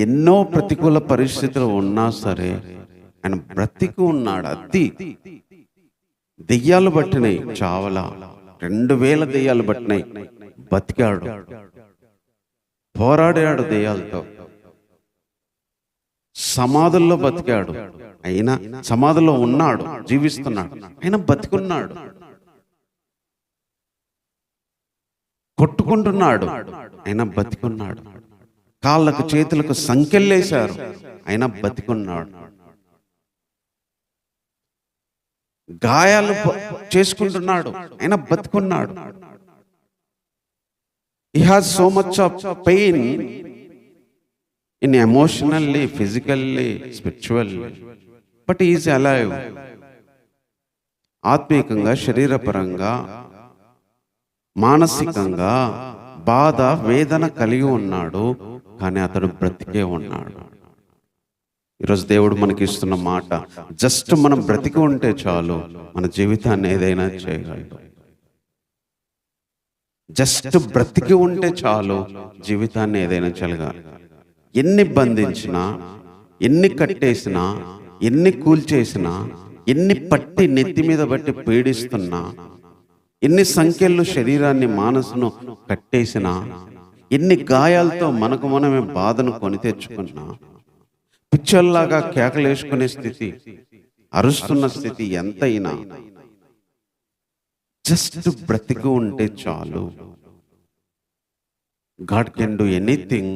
[SPEAKER 1] ఎన్నో ప్రతికూల పరిస్థితులు ఉన్నా సరే ఆయన బ్రతికి ఉన్నాడు. అది దెయ్యాలు పట్టినాయి చావలా, 2000 దెయ్యాలు పట్టినాయి, బతికాడు, పోరాడాడు దెయ్యాలతో, సమాధుల్లో బతికాడు, అయినా సమాధిలో ఉన్నాడు, జీవిస్తున్నాడు, అయినా బతికున్నాడు. కొట్టుకుంటున్నాడు, అయినా బతికున్నాడు. కాళ్ళకు చేతులకు సంకెళ్ళేశారు, అయినా బతికున్నాడు. గాయాలు చేసుకుంటున్నాడు, అయినా బతికున్నాడు. He has so much of pain in emotionally, physically, spiritually, but he is alive. ఆత్మీయంగా, శరీరపరంగా, మానసికంగా బాధ, వేదన కలిగి ఉన్నాడు, కానీ అతడు బ్రతికే ఉన్నాడు. ఈరోజు దేవుడు మనకి ఇస్తున్న మాట, జస్ట్ మనం బ్రతికి ఉంటే చాలు, మన జీవితాన్ని ఏదైనా చేయగలడు. జస్ట్ బ్రతికి ఉంటే చాలు, జీవితాన్ని ఏదైనా చేయగలగాలి. ఎన్ని బంధించినా, ఎన్ని కట్టేసినా, ఎన్ని కూల్చేసినా, ఎన్ని పట్టి నెత్తి మీద బట్టి పీడిస్తున్నా, ఎన్ని సంఖ్యలు శరీరాన్ని, మనసును కట్టేసినా, ఎన్ని గాయాలతో మనకు మనమే బాధను కొని తెచ్చుకున్నా, పిచ్చల్లాగా కేకలేసుకునే స్థితి, అరుస్తున్న స్థితి ఎంతైనా, జస్ట్ బ్రతికి ఉంటే చాలు. God can do anything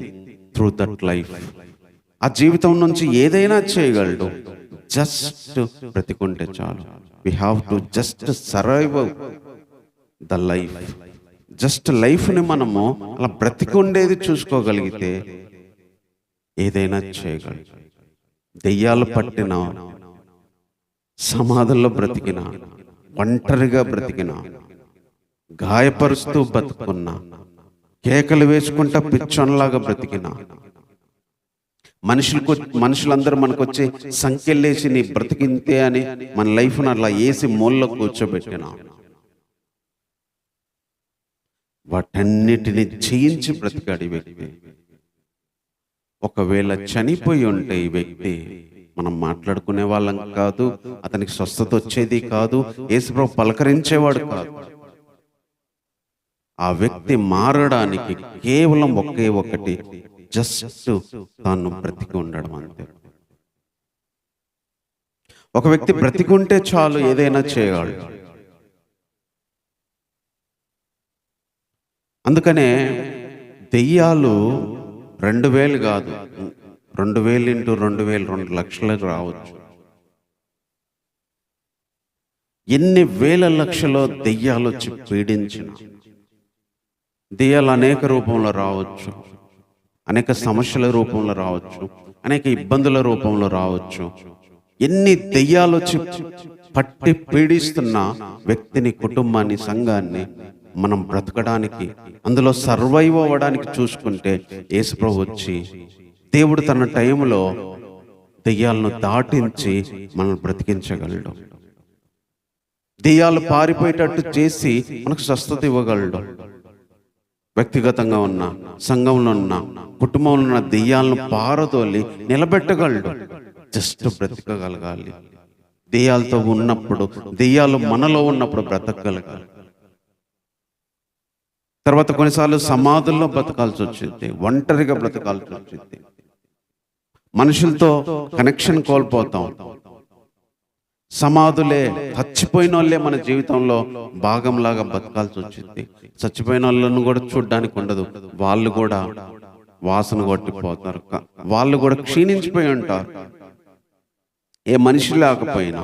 [SPEAKER 1] through that life. ఆ జీవితం నుంచి ఏదైనా చేయగలడు, జస్ట్ బ్రతికుంటే చాలు. We have to just survive the life. Just లైఫ్ని మనము అలా బ్రతికి ఉండేది చూసుకోగలిగితే ఏదైనా చేయగలడు. దెయ్యాలు పట్టిన, సమాధుల్లో బ్రతికిన, ఒంటరిగా బ్రతికిన, గాయపరుస్తూ బతుకున్నా, కేకలు వేసుకుంటా పిచ్చోన్లాగా బ్రతికిన, మనుషులందరూ మనకు వచ్చి సంఖ్యలేసి నీ బ్రతికింతే అని మన లైఫ్ను అలా వేసి మూలలో కూర్చోబెట్టిన, వాటన్నిటిని జయించి బ్రతికాడు ఈ వ్యక్తి. ఒకవేళ చనిపోయి ఉంటే ఈ వ్యక్తి మనం మాట్లాడుకునే వాళ్ళం కాదు, అతనికి స్వస్థత వచ్చేది కాదు, యేసుప్రభు పలకరించేవాడు కాదు. ఆ వ్యక్తి మారడానికి కేవలం ఒకే ఒకటి, జస్ట్ తాను బ్రతికి ఉండడం అంతే. ఒక వ్యక్తి బ్రతికుంటే చాలు, ఏదైనా చేయగలడు. అందుకనే దెయ్యాలు 2000 కాదు, 2000 ఇంటూ 2000, 2 లక్షలు రావచ్చు. ఎన్ని వేల లక్షలో దెయ్యాలు వచ్చి పీడించిన, దెయ్యాలు అనేక రూపంలో రావచ్చు, అనేక సమస్యల రూపంలో రావచ్చు, అనేక ఇబ్బందుల రూపంలో రావచ్చు. ఎన్ని దెయ్యాలు వచ్చి పట్టి పీడిస్తున్న వ్యక్తిని, కుటుంబాన్ని, సంఘాన్ని మనం బ్రతకడానికి, అందులో సర్వైవ్ అవ్వడానికి చూసుకుంటే యేసుప్రభు వచ్చి, దేవుడు తన టైంలో దెయ్యాలను దాటించి మనల్ని బ్రతికించగలడు. దెయ్యాలు పారిపోయేటట్టు చేసి మనకు స్వస్థత ఇవ్వగలడు. వ్యక్తిగతంగా ఉన్న, సంఘంలో ఉన్న, కుటుంబంలో ఉన్న దెయ్యాలను పారదోలి నిలబెట్టగలడు. జస్ట్ బ్రతకగలగాలి. దెయ్యాలతో ఉన్నప్పుడు, దెయ్యాలు మనలో ఉన్నప్పుడు బ్రతకగలగాలి. తర్వాత కొన్నిసార్లు సమాధుల్లో బ్రతకాల్సి వచ్చింది, ఒంటరిగా బ్రతకాల్సి వచ్చింది, మనుషులతో కనెక్షన్ కోల్పోతాం. సమాధులే, చచ్చిపోయిన వాళ్ళే మన జీవితంలో భాగంలాగా బతకాల్సి వచ్చింది. చచ్చిపోయిన వాళ్ళను కూడా చూడ్డానికి ఉండదు, వాళ్ళు కూడా వాసన కొట్టిపోతారు, వాళ్ళు కూడా క్షీణించిపోయి ఉంటారు. ఏ మనిషి లేకపోయినా,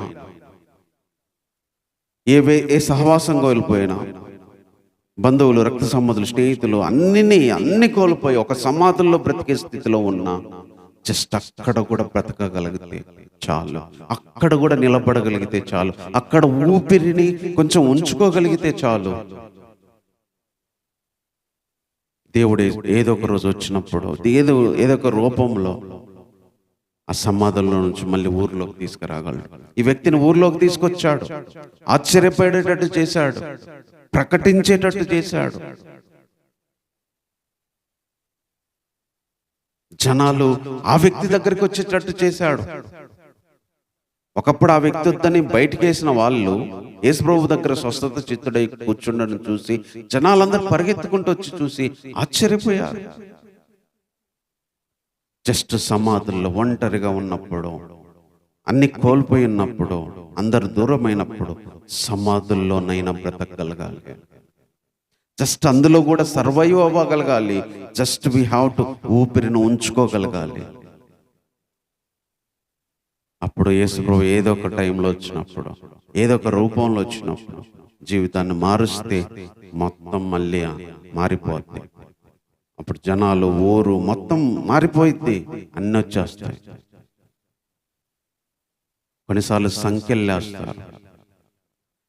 [SPEAKER 1] ఏ సహవాసం కోల్పోయినా, బంధువులు, రక్త సంబంధులు, స్నేహితులు అన్ని కోల్పోయి ఒక సమాధుల్లో బ్రతికే స్థితిలో ఉన్నా, జస్ట్ అక్కడ కూడా బ్రతకగలిగితే చాలు, అక్కడ కూడా నిలబడగలిగితే చాలు, అక్కడ ఊపిరిని కొంచెం ఉంచుకోగలిగితే చాలు. దేవుడు ఏదో ఒక రోజు వచ్చినప్పుడు, ఏదో ఒక రూపంలో ఆ సమాధుల్లో నుంచి మళ్ళీ ఊర్లోకి తీసుకురాగలడు. ఈ వ్యక్తిని ఊర్లోకి తీసుకొచ్చాడు, ఆశ్చర్యపడేటట్టు చేశాడు, ప్రకటించేటట్టు చేశాడు. జనాలు ఆ వ్యక్తి దగ్గరికి వచ్చేటట్టు చేశాడు. ఒకప్పుడు ఆ వ్యక్తి వద్దని బయటికి వేసిన వాళ్ళు యేసుప్రభు దగ్గర స్వస్థత చిత్తుడై కూర్చుండడం చూసి జనాలందరూ పరిగెత్తుకుంటూ వచ్చి చూసి ఆశ్చర్యపోయారు. జస్ట్ సమాధుల్లో ఒంటరిగా ఉన్నప్పుడు, అన్ని కోల్పోయి ఉన్నప్పుడు, అందరు దూరమైనప్పుడు సమాధుల్లోనైనా బ్రతకగలగాలి. జస్ట్ అందులో కూడా సర్వైవ్ అవ్వగలగాలి. జస్ట్ వీ హ్యావ్ టు ఊపిరిని ఉంచుకోగలగాలి. అప్పుడు యేసుప్రభు ఏదో ఒక టైంలో వచ్చినప్పుడు, ఏదో ఒక రూపంలో వచ్చినప్పుడు జీవితాన్ని మారుస్తే మొత్తం మళ్ళీ మారిపోద్ది. అప్పుడు జనాలు, ఊరు మొత్తం మారిపోయిద్ది, అన్నీ వచ్చేస్తాయి. కొన్నిసార్లు సంఖ్యలేస్తారు,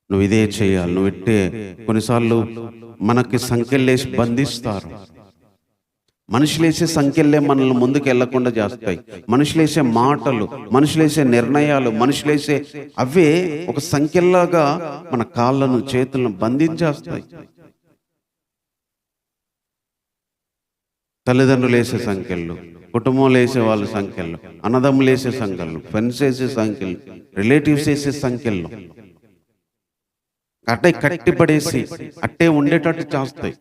[SPEAKER 1] నువ్వు ఇదే చేయాలి, నువ్వు ఇట్టే. కొన్నిసార్లు మనకి సంఖ్యలేసి బంధిస్తారు. మనుషులేసే సంఖ్యలే మనల్ని ముందుకు వెళ్లకుండా చేస్తాయి. మనుషులేసే మాటలు, మనుషులేసే నిర్ణయాలు, మనుషులేసే అవే ఒక సంఖ్యలాగా మన కాళ్ళను చేతులను బంధించేస్తాయి. తల్లిదండ్రులు వేసే సంఖ్యలు, కుటుంబంలో వేసే వాళ్ళ సంఖ్యలు, అన్నదమ్ములు వేసే సంఖ్యలు, ఫ్రెండ్స్ వేసే సంఖ్యలు, రిలేటివ్స్ వేసే సంఖ్యలు అట్టే కట్టిపడేసి అట్టే ఉండేటట్టు చేస్తాయి.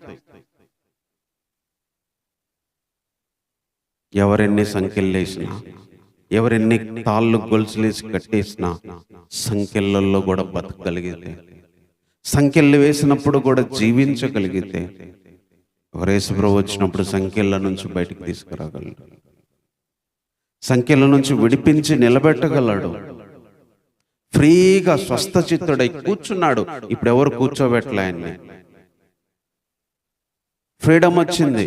[SPEAKER 1] ఎవరెన్ని సంఖ్యలు వేసినా, ఎవరెన్ని తాళ్ళు గొలుసులేసి కట్టేసినా సంఖ్యలలో కూడా బతకగలిగితే, సంఖ్యలు వేసినప్పుడు కూడా జీవించగలిగితే, యేసుప్రభు వచ్చినప్పుడు సంఖ్యల నుంచి బయటికి తీసుకురాగలడు, సంఖ్యల నుంచి విడిపించి నిలబెట్టగలడు. ఫ్రీగా స్వస్థ చిత్తుడై కూర్చున్నాడు. ఇప్పుడు ఎవరు కూర్చోబెట్టలే ఆయన్ని. ఫ్రీడమ్ వచ్చింది,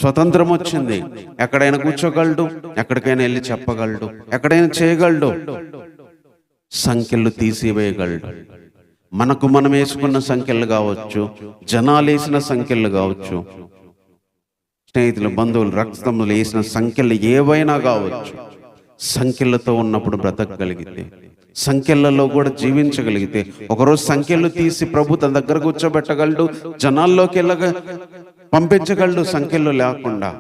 [SPEAKER 1] స్వతంత్రం వచ్చింది. ఎక్కడైనా కూర్చోగలడు, ఎక్కడికైనా వెళ్ళి చెప్పగలడు, ఎక్కడైనా చేయగలడు. సంఖ్యలు తీసివేయగలడు. మనకు మనం వేసుకున్న సంఖ్యలు కావచ్చు, జనాలు వేసిన సంఖ్యలు కావచ్చు, స్నేహితులు, బంధువులు, రక్తములు వేసిన సంఖ్యలు ఏవైనా కావచ్చు. సంఖ్యలతో ఉన్నప్పుడు బ్రతకగలిగితే, సంఖ్యలలో కూడా జీవించగలిగితే, ఒకరోజు సంఖ్యలు తీసి ప్రభు తన దగ్గర కూర్చోబెట్టగలడు, జనాల్లోకి వెళ్ళగా పంపించగలడు. సంఖ్యలు లేకుండా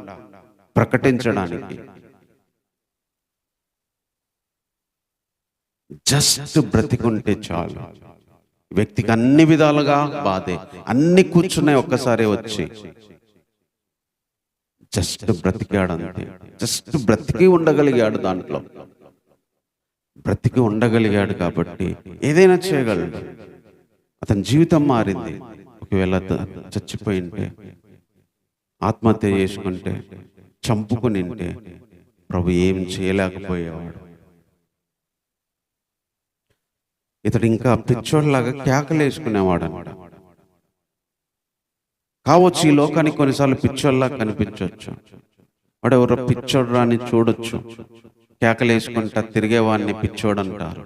[SPEAKER 1] ప్రకటించడానికి జస్ట్ బ్రతికుంటే చాలు. వ్యక్తికి అన్ని విధాలుగా బాధే, అన్ని కూర్చున్నాయి ఒక్కసారి వచ్చి. జస్ట్ బ్రతికాడు అంతే. జస్ట్ బ్రతికి ఉండగలిగాడు, దాంట్లో బ్రతికి ఉండగలిగాడు కాబట్టి ఏదైనా చేయగలడు. అతని జీవితం మారింది. ఒకవేళ చచ్చిపోయింటే, ఆత్మహత్య చేసుకుంటే, చంపుకునింటే ప్రభు ఏం చేయలేకపోయేవాడు. ఇతడు ఇంకా పిచ్చోడ్లాగా కేకలేసుకునేవాడు అనమాట. కావచ్చు ఈ లోకానికి కొన్నిసార్లు పిచ్చోడ్లా కనిపించవచ్చు. వాడు ఎవరో పిచ్చోడు రాని చూడొచ్చు, కేకలేసుకుంటా తిరిగేవాడిని పిచ్చోడు అంటారు.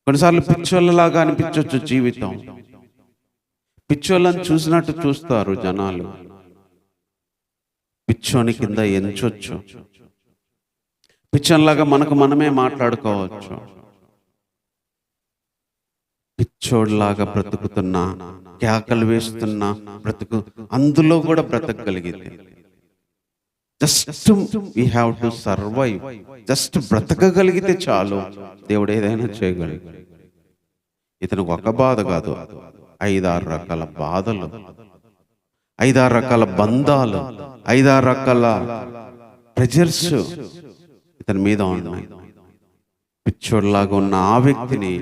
[SPEAKER 1] కొన్నిసార్లు పిచ్చోళ్ళలాగా అనిపించవచ్చు జీవితం. పిచ్చోళ్ళని చూసినట్టు చూస్తారు జనాలు. పిచ్చోని కింద ఎంచొచ్చు, పిచ్చోన్లాగా మనకు మనమే మాట్లాడుకోవచ్చు. పిచ్చోడ్లాగా బ్రతుకుతున్నా, కేకలు వేస్తున్నా బ్రతుకు, అందులో కూడా బ్రతకగలిగింది. Just we have to survive. Just బ్రతకగలిగితే చాలు, దేవుడు ఏదైనా చేయగలడు. ఇతనికి ఒక బాధ కాదు, 5-6 రకాల బాధలు, 5-6 రకాల బంధాలు, 5-6 రకాల ప్రెజర్స్ ఇతని మీద ఉన్నాయి. పిచ్చోడ్లాగా ఉన్న ఆ వ్యక్తిని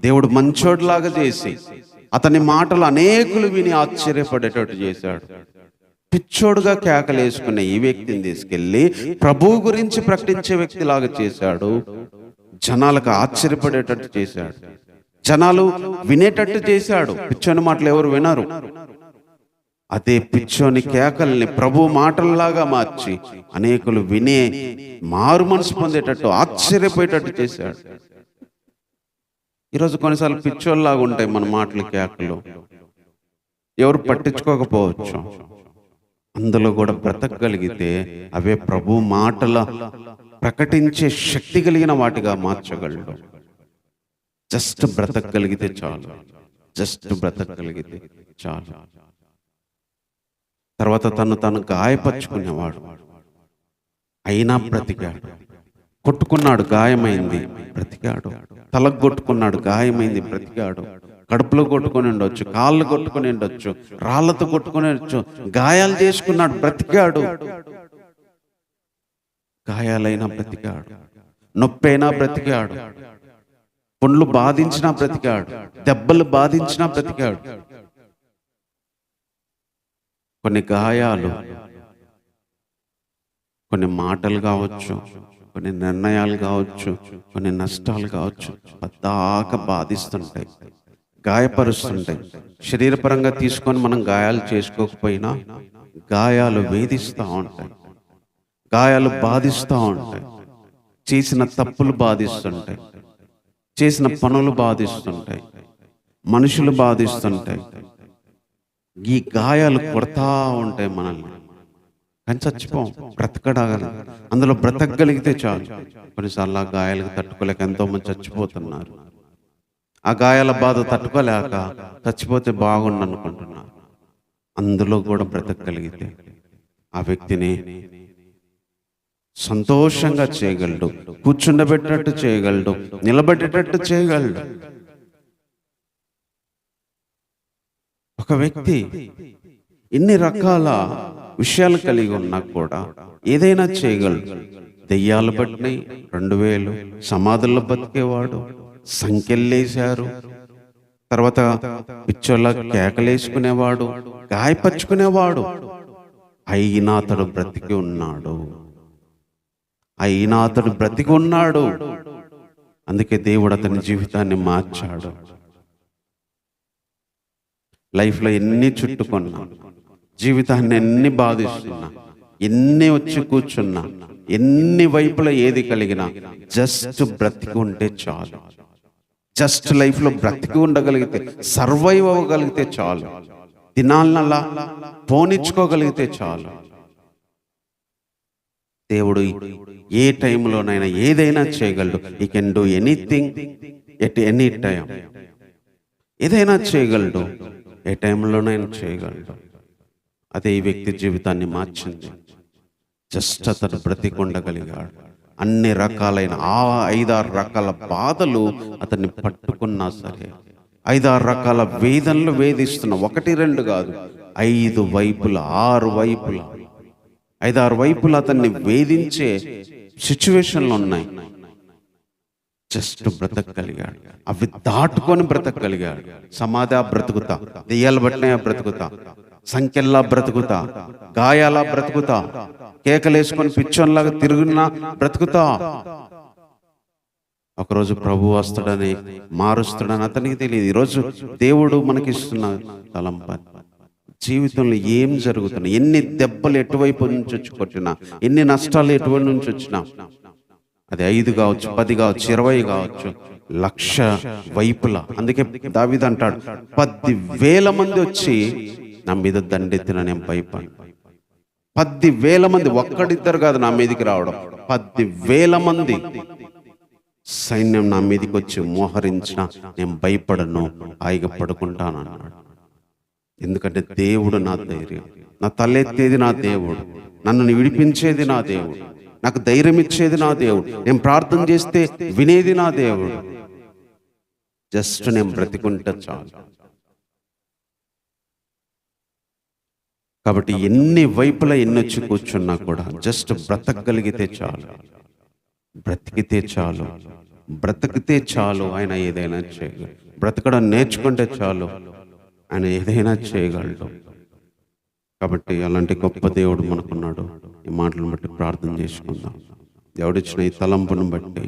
[SPEAKER 1] దేవుడు మంచోడ్లాగా చేసి అతని మాటలు అనేకులు విని ఆశ్చర్యపడేటట్టు చేశాడు. పిచ్చోడుగా కేకలేసుకున్న ఈ వ్యక్తిని తీసుకెళ్లి ప్రభువు గురించి ప్రకటించే వ్యక్తిలాగా చేశాడు. జనాలకు ఆశ్చర్యపడేటట్టు చేశాడు, జనాలు వినేటట్టు చేశాడు. పిచ్చోని మాటలు ఎవరు వినరు. అదే పిచ్చోని కేకల్ని ప్రభు మాటల్లాగా మార్చి అనేకులు వినే మారు మనసు పొందేటట్టు, ఆశ్చర్యపోయేటట్టు చేశాడు. ఈరోజు కొన్నిసార్లు పిచ్చోళ్ళలాగా ఉంటాయి మన మాటలు, కేకలు, ఎవరు పట్టించుకోకపోవచ్చు. అందులో కూడా బ్రతకగలిగితే అవే ప్రభు మాటల ప్రకటించే శక్తి కలిగిన వాటిగా మార్చగలడు. జస్ట్ బ్రతకగలిగితే చాలు. జస్ట్ బ్రతకగలిగితే చాలు. తర్వాత తను గాయపరుచుకునేవాడు, అయినా బ్రతికాడు. కొట్టుకున్నాడు, గాయమైంది, బ్రతికాడు. తలకు కొట్టుకున్నాడు, గాయమైంది, బ్రతికాడు. కడుపులో కొట్టుకొని ఉండొచ్చు, కాళ్ళు కొట్టుకొని ఉండొచ్చు, రాళ్లతో కొట్టుకొని ఉండొచ్చు, గాయాలు చేసుకున్నాడు, బ్రతికాడు. గాయాలైనా బ్రతికాడు, నొప్పైనా బ్రతికాడు, పుండ్లు బాధించినా బ్రతికాడు, దెబ్బలు బాధించినా బ్రతికాడు. కొన్ని గాయాలు, కొన్ని మాటలు కావచ్చు, కొన్ని నిర్ణయాలు కావచ్చు, కొన్ని నష్టాలు కావచ్చు, పద్దాక బాధిస్తుంటాయి, గాయపరుస్తుంటాయి. శరీరపరంగా తీసుకొని మనం గాయాలు చేసుకోకపోయినా గాయాలు వేధిస్తూ ఉంటాయి, గాయాలు బాధిస్తూ ఉంటాయి. చేసిన తప్పులు బాధిస్తుంటాయి, చేసిన పనులు బాధిస్తుంటాయి, మనుషులు బాధిస్తుంటాయి. ఈ గాయాలు కొడతా ఉంటాయి మనల్ని, కానీ చచ్చిపోం, బ్రతకడాలి. అందులో బ్రతకగలిగితే చాలు. కొన్నిసార్లు ఆ గాయాలకు తట్టుకోలేక ఎంతోమంది చచ్చిపోతున్నారు. ఆ గాయాల బాధ తట్టుకోలేక చచ్చిపోతే బాగుండు అనుకుంటున్నారు. అందులో కూడా బ్రతకగలిగితే ఆ వ్యక్తిని సంతోషంగా చేయగలడు, కూర్చుండబెట్టేటట్టు చేయగలడు, నిలబెట్టేటట్టు చేయగలడు. ఒక వ్యక్తి ఎన్ని రకాల విషయాలు కలిగి ఉన్నా కూడా ఏదైనా చేయగలడు. దెయ్యాలు పట్టినాయి, 2000 సమాధుల్లో బతికేవాడు, సంఖ్యలేశారు, తర్వాత పిచ్చోళ్ళ కేకలేసుకునేవాడు, గాయపరుచుకునేవాడు, అయినా అతడు బ్రతికి ఉన్నాడు. అయినా అతడు బ్రతికి ఉన్నాడు. అందుకే దేవుడు అతని జీవితాన్ని మార్చాడు. లైఫ్లో ఎన్ని చుట్టుకున్నా, జీవితాన్ని ఎన్ని బాధిస్తున్నా, ఎన్ని వచ్చి కూర్చున్నా, ఎన్ని వైపుల ఏది కలిగినా జస్ట్ బ్రతికి ఉంటే చాలు. జస్ట్ లైఫ్లో బ్రతికి ఉండగలిగితే, సర్వైవ్ అవ్వగలిగితే చాలు. దినాలనలా పోనిచ్చుకోగలిగితే చాలు. దేవుడు ఏ టైంలోనైనా ఏదైనా చేయగలడు. ఈ can do anything at any time. ఏదైనా చేయగలడు, ఏ టైంలోనైనా చేయగలడు. అదే ఈ వ్యక్తి జీవితాన్ని మార్చింది. జస్ట్ అతడు బ్రతికొండగలిగాడు. అన్ని రకాలైన 5-6 రకాల బాధలు అతన్ని పట్టుకున్నా సరే, 5-6 రకాల వేదనలు వేధిస్తున్న, 1-2 కాదు, 5 వైపుల 6 వైపుల 5-6 వైపులు అతన్ని వేధించే సిచ్యువేషన్లు ఉన్నాయి. జస్ట్ బ్రతకగలిగాడు. అవి దాటుకొని బ్రతకగలిగాడు. సమాధి బ్రతుకుతా, దెయ్యాలు బట్టినా బ్రతుకుతా, సంఖ్యల్లా బ్రతుకుతా, గాయాలా బ్రతుకుతా, కేకలేసుకొని పిచ్చోన్లాగా తిరుగున్నా బ్రతుకుతా. ఒకరోజు ప్రభు వస్తాడని, మారుస్తాడని అతనికి తెలియదు. ఈరోజు దేవుడు మనకిస్తున్న తలంప, జీవితంలో ఏం జరుగుతున్నాయి, ఎన్ని దెబ్బలు ఎటువైపు నుంచి వచ్చి కొట్టినా, ఎన్ని నష్టాలు ఎటువైపు నుంచి వచ్చినా, అది 5 కావచ్చు, 10 కావచ్చు, 20 కావచ్చు, 1,00,000 వైపులా. అందుకే దావీదు అంటాడు, 10,000 మంది వచ్చి నా మీద దండెత్తిన నేను భయపడి. 10,000 మంది, ఒక్కడిద్దరు కాదు నా మీదికి రావడం, 10,000 మంది సైన్యం నా మీదికి వచ్చి మోహరించిన నేను భయపడను, హాయిగా పడుకుంటాను అన్నాడు. ఎందుకంటే దేవుడు నా ధైర్యం, నా తలెత్తేది నా దేవుడు, నన్ను విడిపించేది నా దేవుడు, నాకు ధైర్యం ఇచ్చేది నా దేవుడు, నేను ప్రార్థన చేస్తే వినేది నా దేవుడు. జస్ట్ నేను బ్రతికుంటే చాలు. కాబట్టి ఎన్ని వైపులా ఎన్నొచ్చి కూర్చున్నా కూడా జస్ట్ బ్రతకగలిగితే చాలు, బ్రతికితే చాలు, బ్రతికితే చాలు. ఆయన ఏదైనా చేయగలడు. బ్రతకడం నేర్చుకుంటే చాలు, ఆయన ఏదైనా చేయగలడు. కాబట్టి అలాంటి గొప్ప దేవుడు మనకున్నాడు. ఈ మాటలను బట్టి ప్రార్థన చేసుకుందాం. దేవుడిచ్చిన ఈ తలంపును బట్టి,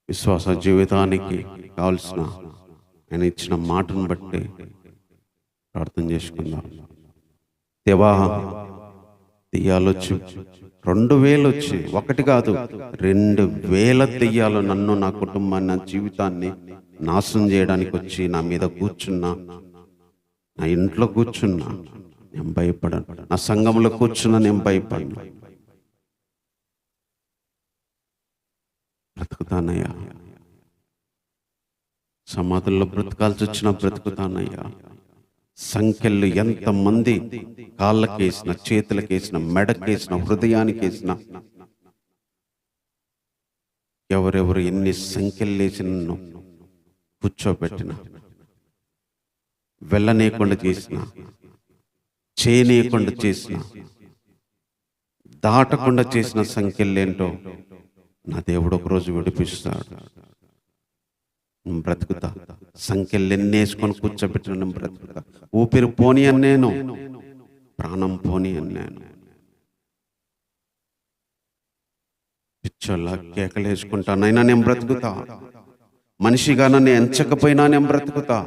[SPEAKER 1] విశ్వాస జీవితానికి కావాల్సిన ఆయన ఇచ్చిన మాటను బట్టి ప్రార్థన చేసుకుందాం. దేవా, దెయ్యాలొచ్చి 2,000 వచ్చి, 1 కాదు 2,000 దెయ్యాలు నన్ను, నా కుటుంబాన్ని, నా జీవితాన్ని నాశనం చేయడానికి వచ్చి నా మీద కూర్చున్నా, నా ఇంట్లో కూర్చున్నా నేను భయపడను, నా సంఘంలో కూర్చున్నా నేను భయపడను. బ్రతుకుతానయ్యా. సమాధుల్లో బ్రతకాల్సి వచ్చినా బ్రతుకుతానయ్యా. సంఖ్యలు ఎంతమంది కాళ్ళకేసిన, చేతులకేసిన, మెడకేసిన, హృదయానికేసిన, ఎవరెవరు ఎన్ని సంఖ్యలు లేచి నన్ను కూర్చోబెట్టిన, వెళ్ళనీయకుండా చేసిన, చేయనీయకుండా చేసిన, దాటకుండా చేసిన సంఖ్యలేంటో నా దేవుడు ఒకరోజు విడిపిస్తాడు. నేను బ్రతుకుతా. సంఖ్యలు ఎన్నేసుకొని కూర్చోబెట్టిన నేను బ్రతుకుతా. ఊపిరి పోని అన్నాను, ప్రాణం పోని అన్నాను. పిచ్చోళ్ళ కేకలేసుకుంటానైనా నేను బ్రతుకుతా. మనిషిగా నన్ను ఎంచకపోయినా నేను బ్రతుకుతా.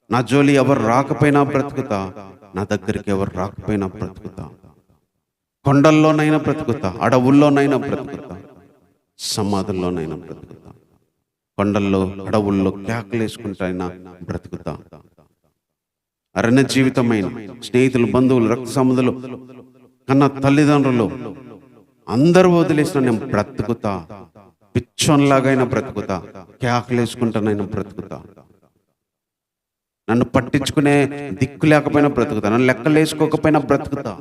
[SPEAKER 1] నా జోలి ఎవరు రాకపోయినా బ్రతుకుతా. నా దగ్గరికి ఎవరు రాకపోయినా బ్రతుకుతా. కొండల్లోనైనా బ్రతుకుతా, అడవుల్లోనైనా బ్రతుకుతా, సమాధుల్లోనైనా బ్రతుకుతా. కొండల్లో, అడవుల్లో కేకలేసుకుంటైనా బ్రతుకుతా. అరణ్య జీవితమైన స్నేహితులు, బంధువులు, రక్త సంబంధులు, కన్న తల్లిదండ్రులు అందరూ వదిలేసిన నేను బ్రతుకుతా. పిచ్చోన్లాగైనా బ్రతుకుతా, కేకలేసుకుంటానైనా బ్రతుకుతా. నన్ను పట్టించుకునే దిక్కు లేకపోయినా బ్రతుకుతా. నన్ను లెక్కలేసుకోకపోయినా బ్రతుకుతా.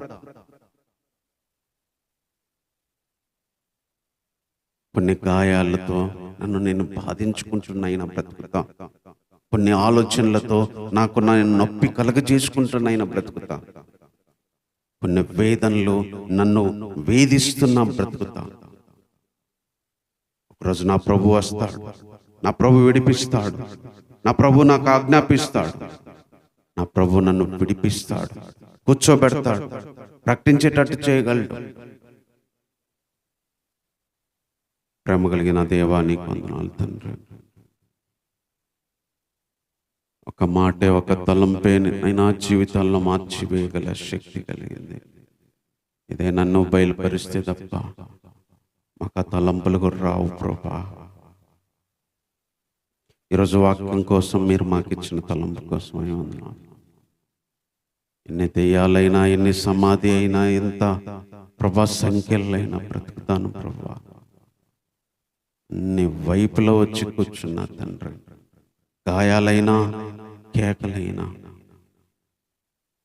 [SPEAKER 1] కొన్ని గాయాలతో నన్ను నేను బాధించుకుంటున్నైనా బ్రతుకుతా. కొన్ని ఆలోచనలతో నాకు నేను నొప్పి కలగజేసుకుంటున్నైనా బ్రతుకుతా. కొన్ని వేదనలు నన్ను వేధిస్తున్నా బ్రతుకుతా. ఒకరోజు నా ప్రభు వస్తాడు, నా ప్రభు విడిపిస్తాడు, నా ప్రభు నాకు ఆజ్ఞాపిస్తాడు, నా ప్రభు నన్ను విడిపిస్తాడు, కూర్చోబెడతాడు, ప్రకటించేటట్టు చేయగలడు. ప్రేమ కలిగిన దేవా, నీకు వందనాలు తండ్రి. ఒక మాటే, ఒక తలంపే అయినా జీవితాల్లో మార్చివేయగల శక్తి కలిగింది. ఇదే నన్ను బయలుపరిస్తే తప్ప మాకు ఆ తలంపులు కూడా రావు ప్రభా. ఈరోజు వాక్యం కోసం మీరు మాకు ఇచ్చిన తలంపు కోసమే వందనాలు. ఎన్ని దెయ్యాలైనా, ఎన్ని సమాధి అయినా, ఎంత ప్రభా సంఖ్యలైనా బ్రతుకుతాను ప్రభా. అన్ని వైపులో వచ్చి కూర్చున్నా తండ్రి. గాయాలైనా, కేకలైనా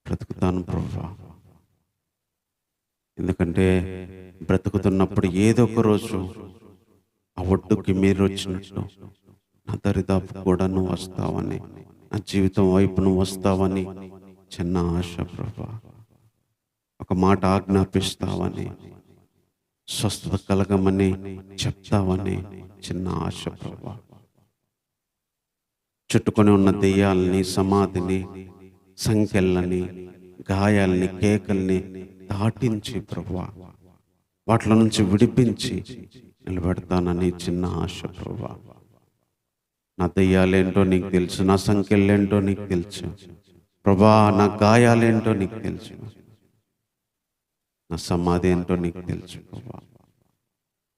[SPEAKER 1] బ్రతుకుతాను ప్రభా. ఎందుకంటే బ్రతుకుతున్నప్పుడు ఏదో ఒక రోజు ఆ ఒడ్డుకి మీరు వచ్చినట్టు నా దరిదాపు కూడా నువ్వు వస్తావని, నా జీవితం వైపు నువ్వు వస్తావని చిన్న ఆశ ప్రభా. ఒక మాట ఆజ్ఞాపిస్తావని, స్వస్థత కలగమని చెప్తావని చిన్న ఆశ ప్రభా. చుట్టుకొని ఉన్న దెయ్యాలని, సమాధిని, సంఖ్యలని, గాయాలని, కేకల్ని దాటించి ప్రభా, వాటిలో నుంచి విడిపించి నిలబెడతానని చిన్న ఆశ ప్రభా. నా దెయ్యాలేంటో నీకు తెలుసు, నా సంఖ్యలేంటో నీకు తెలుసు ప్రభా, నా గాయాలేంటో నీకు తెలుసు, నా సమాధి ఏంటో నీకు తెలుసు ప్రభా.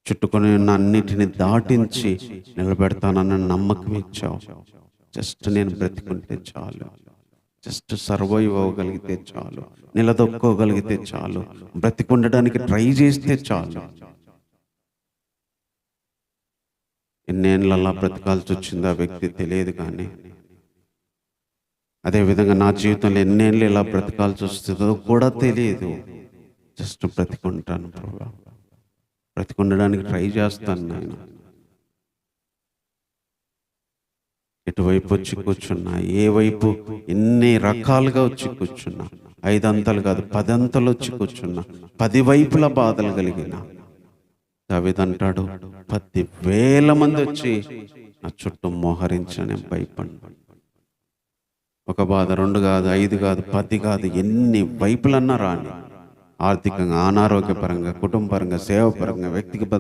[SPEAKER 1] చుట్టుకొని ఉన్న అన్నిటిని దాటించి నిలబెడతానన్న నమ్మకం ఇచ్చావు. జస్ట్ నేను బ్రతికుంటే చాలు, జస్ట్ సర్వైవ్ అవ్వగలిగితే చాలు, నిలదొక్కోగలిగితే చాలు, బ్రతికుండడానికి ట్రై చేస్తే చాలు. ఎన్నేళ్ళలా బ్రతకాల్సి వచ్చిందో ఆ వ్యక్తి తెలియదు, కానీ అదేవిధంగా నా జీవితంలో ఎన్నేళ్ళు ఇలా బ్రతకాల్సి వస్తుందో కూడా తెలియదు. జస్ట్ బ్రతికుంటాను ప్రభా, బ్రతికుండడానికి ట్రై చేస్తాను నేను. ఎటువైపు వచ్చి కూర్చున్నా, ఏ వైపు ఎన్ని రకాలుగా వచ్చి కూర్చున్నా, 5 అంతలు కాదు 10 అంతలు వచ్చి కూర్చున్నా, 10 వైపుల బాధలు కలిగిన దావీదు అంటాడు, 10,000 మంది వచ్చి నా చుట్టూ మోహరించని భయపడి. ఒక బాధ 2 కాదు, 5 కాదు, 10 కాదు, ఎన్ని వైపులన్నా రాని, ఆర్థికంగా, అనారోగ్యపరంగా, కుటుంబపరంగా, సేవపరంగా, వ్యక్తిగత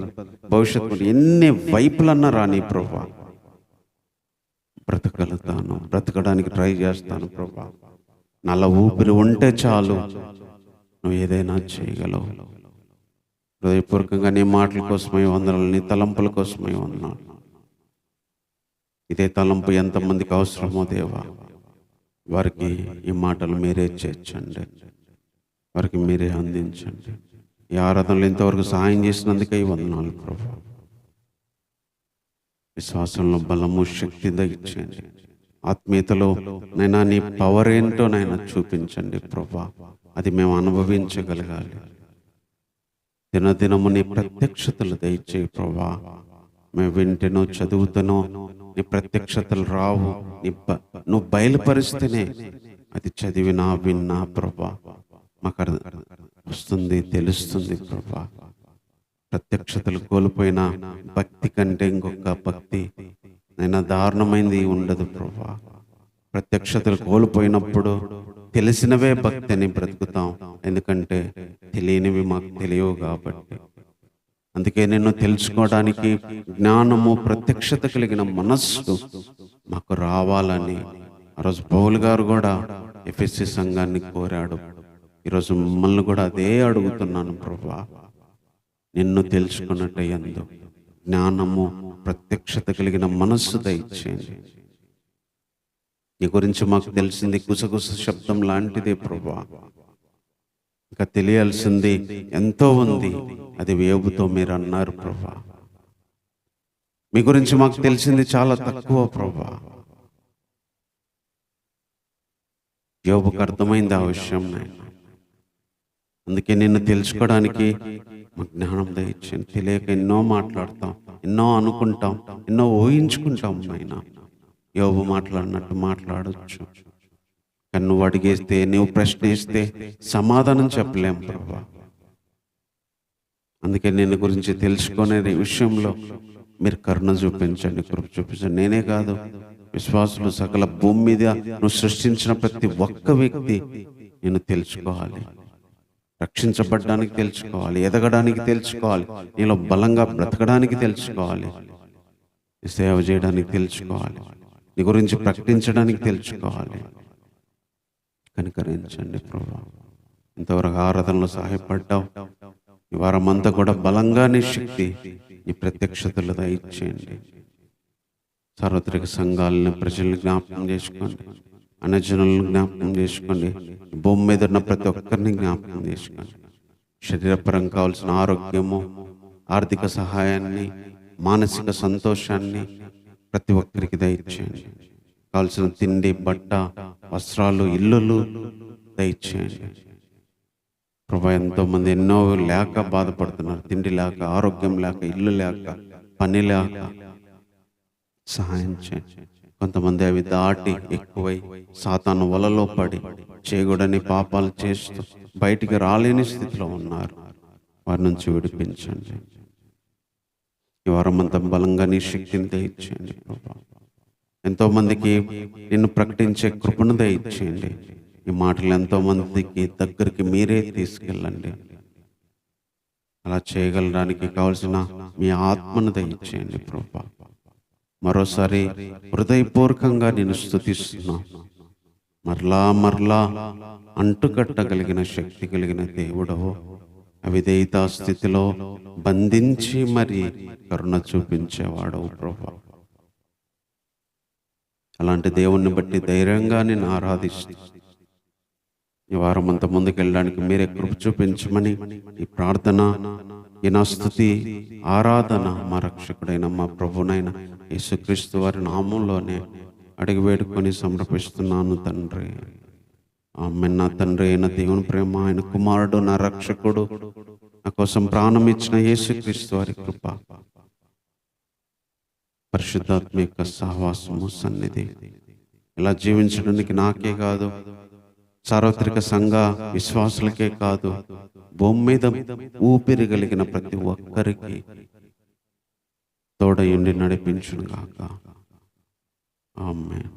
[SPEAKER 1] భవిష్యత్తు, ఎన్ని వైపులన్నా రాని ప్రభా, బ్రతకగలుగుతాను, బ్రతకడానికి ట్రై చేస్తాను ప్రభా. నల్ల ఊపిరి ఉంటే చాలు, నువ్వు ఏదైనా చేయగలవు. హృదయపూర్వకంగా నీ మాటల కోసమై వందనాలు, నీ తలంపుల కోసమై వందనాలు. ఇదే తలంపు ఎంతమందికి అవసరమో దేవా, వారికి ఈ మాటలు మీరే చేర్చండి, వారికి మీరే అందించండి. ఈ ఆరాధనలు ఇంతవరకు సహాయం చేసినందుకే వందనాలు ప్రభా. విశ్వాసంలో బలము, శక్తి దయచేయండి. ఆత్మీయతలో నైనా నీ పవర్ ఏంటో నైనా చూపించండి ప్రభా. అది మేము అనుభవించగలగాలి. దినదినము నీ ప్రత్యక్షతలు దయచేయి ప్రభా. మేము వింటేనో చదువుతానో నీ ప్రత్యక్షతలు రావు. నువ్వు బయలుపరిస్తేనే అది చదివినా విన్నా ప్రభా మాకు వస్తుంది, తెలుస్తుంది ప్రభా. ప్రత్యక్షతలు కోల్పోయిన భక్తి కంటే ఇంకొక భక్తి నైనా దారుణమైంది ఉండదు ప్రభా. ప్రత్యక్షతలు కోల్పోయినప్పుడు తెలిసినవే భక్తి అని బ్రతుకుతాం, ఎందుకంటే తెలియనివి మాకు తెలియవు కాబట్టి. అందుకే నిన్ను తెలుసుకోవడానికి జ్ఞానము, ప్రత్యక్షత కలిగిన మనస్సు మాకు రావాలని ఆ రోజు పౌలు గారు కూడా ఎఫెసీ సంఘాన్ని కోరాడు. ఈరోజు మిమ్మల్ని కూడా అదే అడుగుతున్నాను ప్రభా. నిన్ను తెలుసుకున్నట్టు జ్ఞానము, ప్రత్యక్షత కలిగిన మనస్సు దయచేయండి. నీ గురించి మాకు తెలిసింది గుసగుస శబ్దం లాంటిదే ప్రభా. ఇంకా తెలియాల్సింది ఎంతో ఉంది. అది యోబుతో మీరు అన్నారు ప్రభా. మీ గురించి మాకు తెలిసింది చాలా తక్కువ ప్రభా. యోబుకు అర్థమైంది ఆ విషయం నాయన. అందుకే నిన్ను తెలుసుకోవడానికి మాకు జ్ఞానం దయచేయండి. తెలియక ఎన్నో మాట్లాడతాం, ఎన్నో అనుకుంటాం, ఎన్నో ఊహించుకుంటాం నాయన. యోబు మాట్లాడినట్టు మాట్లాడొచ్చు, కానీ నువ్వు అడిగేస్తే, నువ్వు ప్రశ్నిస్తే సమాధానం చెప్పలేం ప్రభా. అందుకే నేను గురించి తెలుసుకునే విషయంలో మీరు కరుణ చూపించండి, కృప చూపించండి. నేనే కాదు, విశ్వాసులు సకల భూమి మీద నువ్వు సృష్టించిన ప్రతి ఒక్క వ్యక్తి నేను తెలుసుకోవాలి, రక్షించబడ్డానికి తెలుసుకోవాలి, ఎదగడానికి తెలుసుకోవాలి, నీలో బలంగా బ్రతకడానికి తెలుసుకోవాలి, సేవ చేయడానికి తెలుసుకోవాలి, నీ గురించి ప్రకటించడానికి తెలుసుకోవాలి. కనికరించండి ప్రభా. ఇంతవరకు ఆరాధనలో సహాయపడ్డావు. ఈ వారమంతా కూడా బలంగా నీ శక్తి, నీ ప్రత్యక్షతలు దయచేయండి. సార్వత్రిక సంఘాలను, ప్రజలను జ్ఞాపకం చేసుకోండి, అన్యజనులను జ్ఞాపకం చేసుకోండి, భూమి మీద ఉన్న ప్రతి ఒక్కరిని జ్ఞాపకం చేసుకోండి. శరీరపరంగా కావాల్సిన ఆరోగ్యము, ఆర్థిక సహాయాన్ని, మానసిక సంతోషాన్ని ప్రతి ఒక్కరికి దయచేయండి. కావాల్సిన తిండి, బట్ట, వస్త్రాలు, ఇల్లులు దయచేయండి ప్రభా. ఎంతో మంది ఎన్నో లేక బాధపడుతున్నారు, తిండి లేక, ఆరోగ్యం లేక, ఇల్లు లేక, పని లేక. సహాయం చేయండి. కొంతమంది అవి దాటి ఎక్కువై సాతాను వలలో పడి చేయకూడని పాపాలు చేస్తూ బయటికి రాలేని స్థితిలో ఉన్నారు. వారి నుంచి విడిపించండి. ఈ వారమంతా బలంగా నీ శక్తిని దయచేయండి ప్రభా. ఎంతో మందికి నిన్ను ప్రకటించే కృపను దయచేయండి. ఈ మాటలు ఎంతో మందికి దగ్గరికి మీరే తీసుకెళ్ళండి. అలా చేయగలడానికి కావలసిన మీ ఆత్మను దయచేయండి ప్రభా. మరోసారి హృదయపూర్వకంగా నేను స్తుతిస్తున్నా. మరలా మరలా అంటుకట్టగలిగిన శక్తి కలిగిన దేవుడవు, అవిధేయతా స్థితిలో బంధించి మరి కరుణ చూపించేవాడవు ప్రభా. అలాంటి దేవుణ్ణి బట్టి ధైర్యంగా నేను ఆరాధిస్తూ ఈ వారం అంతా ముందుకెళ్ళడానికి మీరే కృప చూపించమని ఈ ప్రార్థన, ఈ నా స్తుతి, ఆరాధన మా రక్షకుడైన మా ప్రభునైన యేసుక్రీస్తు వారి నామంలోనే అడిగి వేడుకొని సమర్పిస్తున్నాను తండ్రి. ఆమేన్. నా తండ్రి అయిన దేవుని ప్రేమ, ఆయన కుమారుడు, నా రక్షకుడు, నా కోసం ప్రాణం ఇచ్చిన యేసుక్రీస్తు వారి కృప, పరిశుద్ధాత్మ యొక్క సహవాసము, సన్నిధి ఇలా జీవించడానికి నాకే కాదు, సార్వత్రిక సంఘ విశ్వాసులకే కాదు, భూమి మీద ఊపిరి కలిగిన ప్రతి ఒక్కరికి తోడయుండి నడిపించును గాక. ఆమేన్.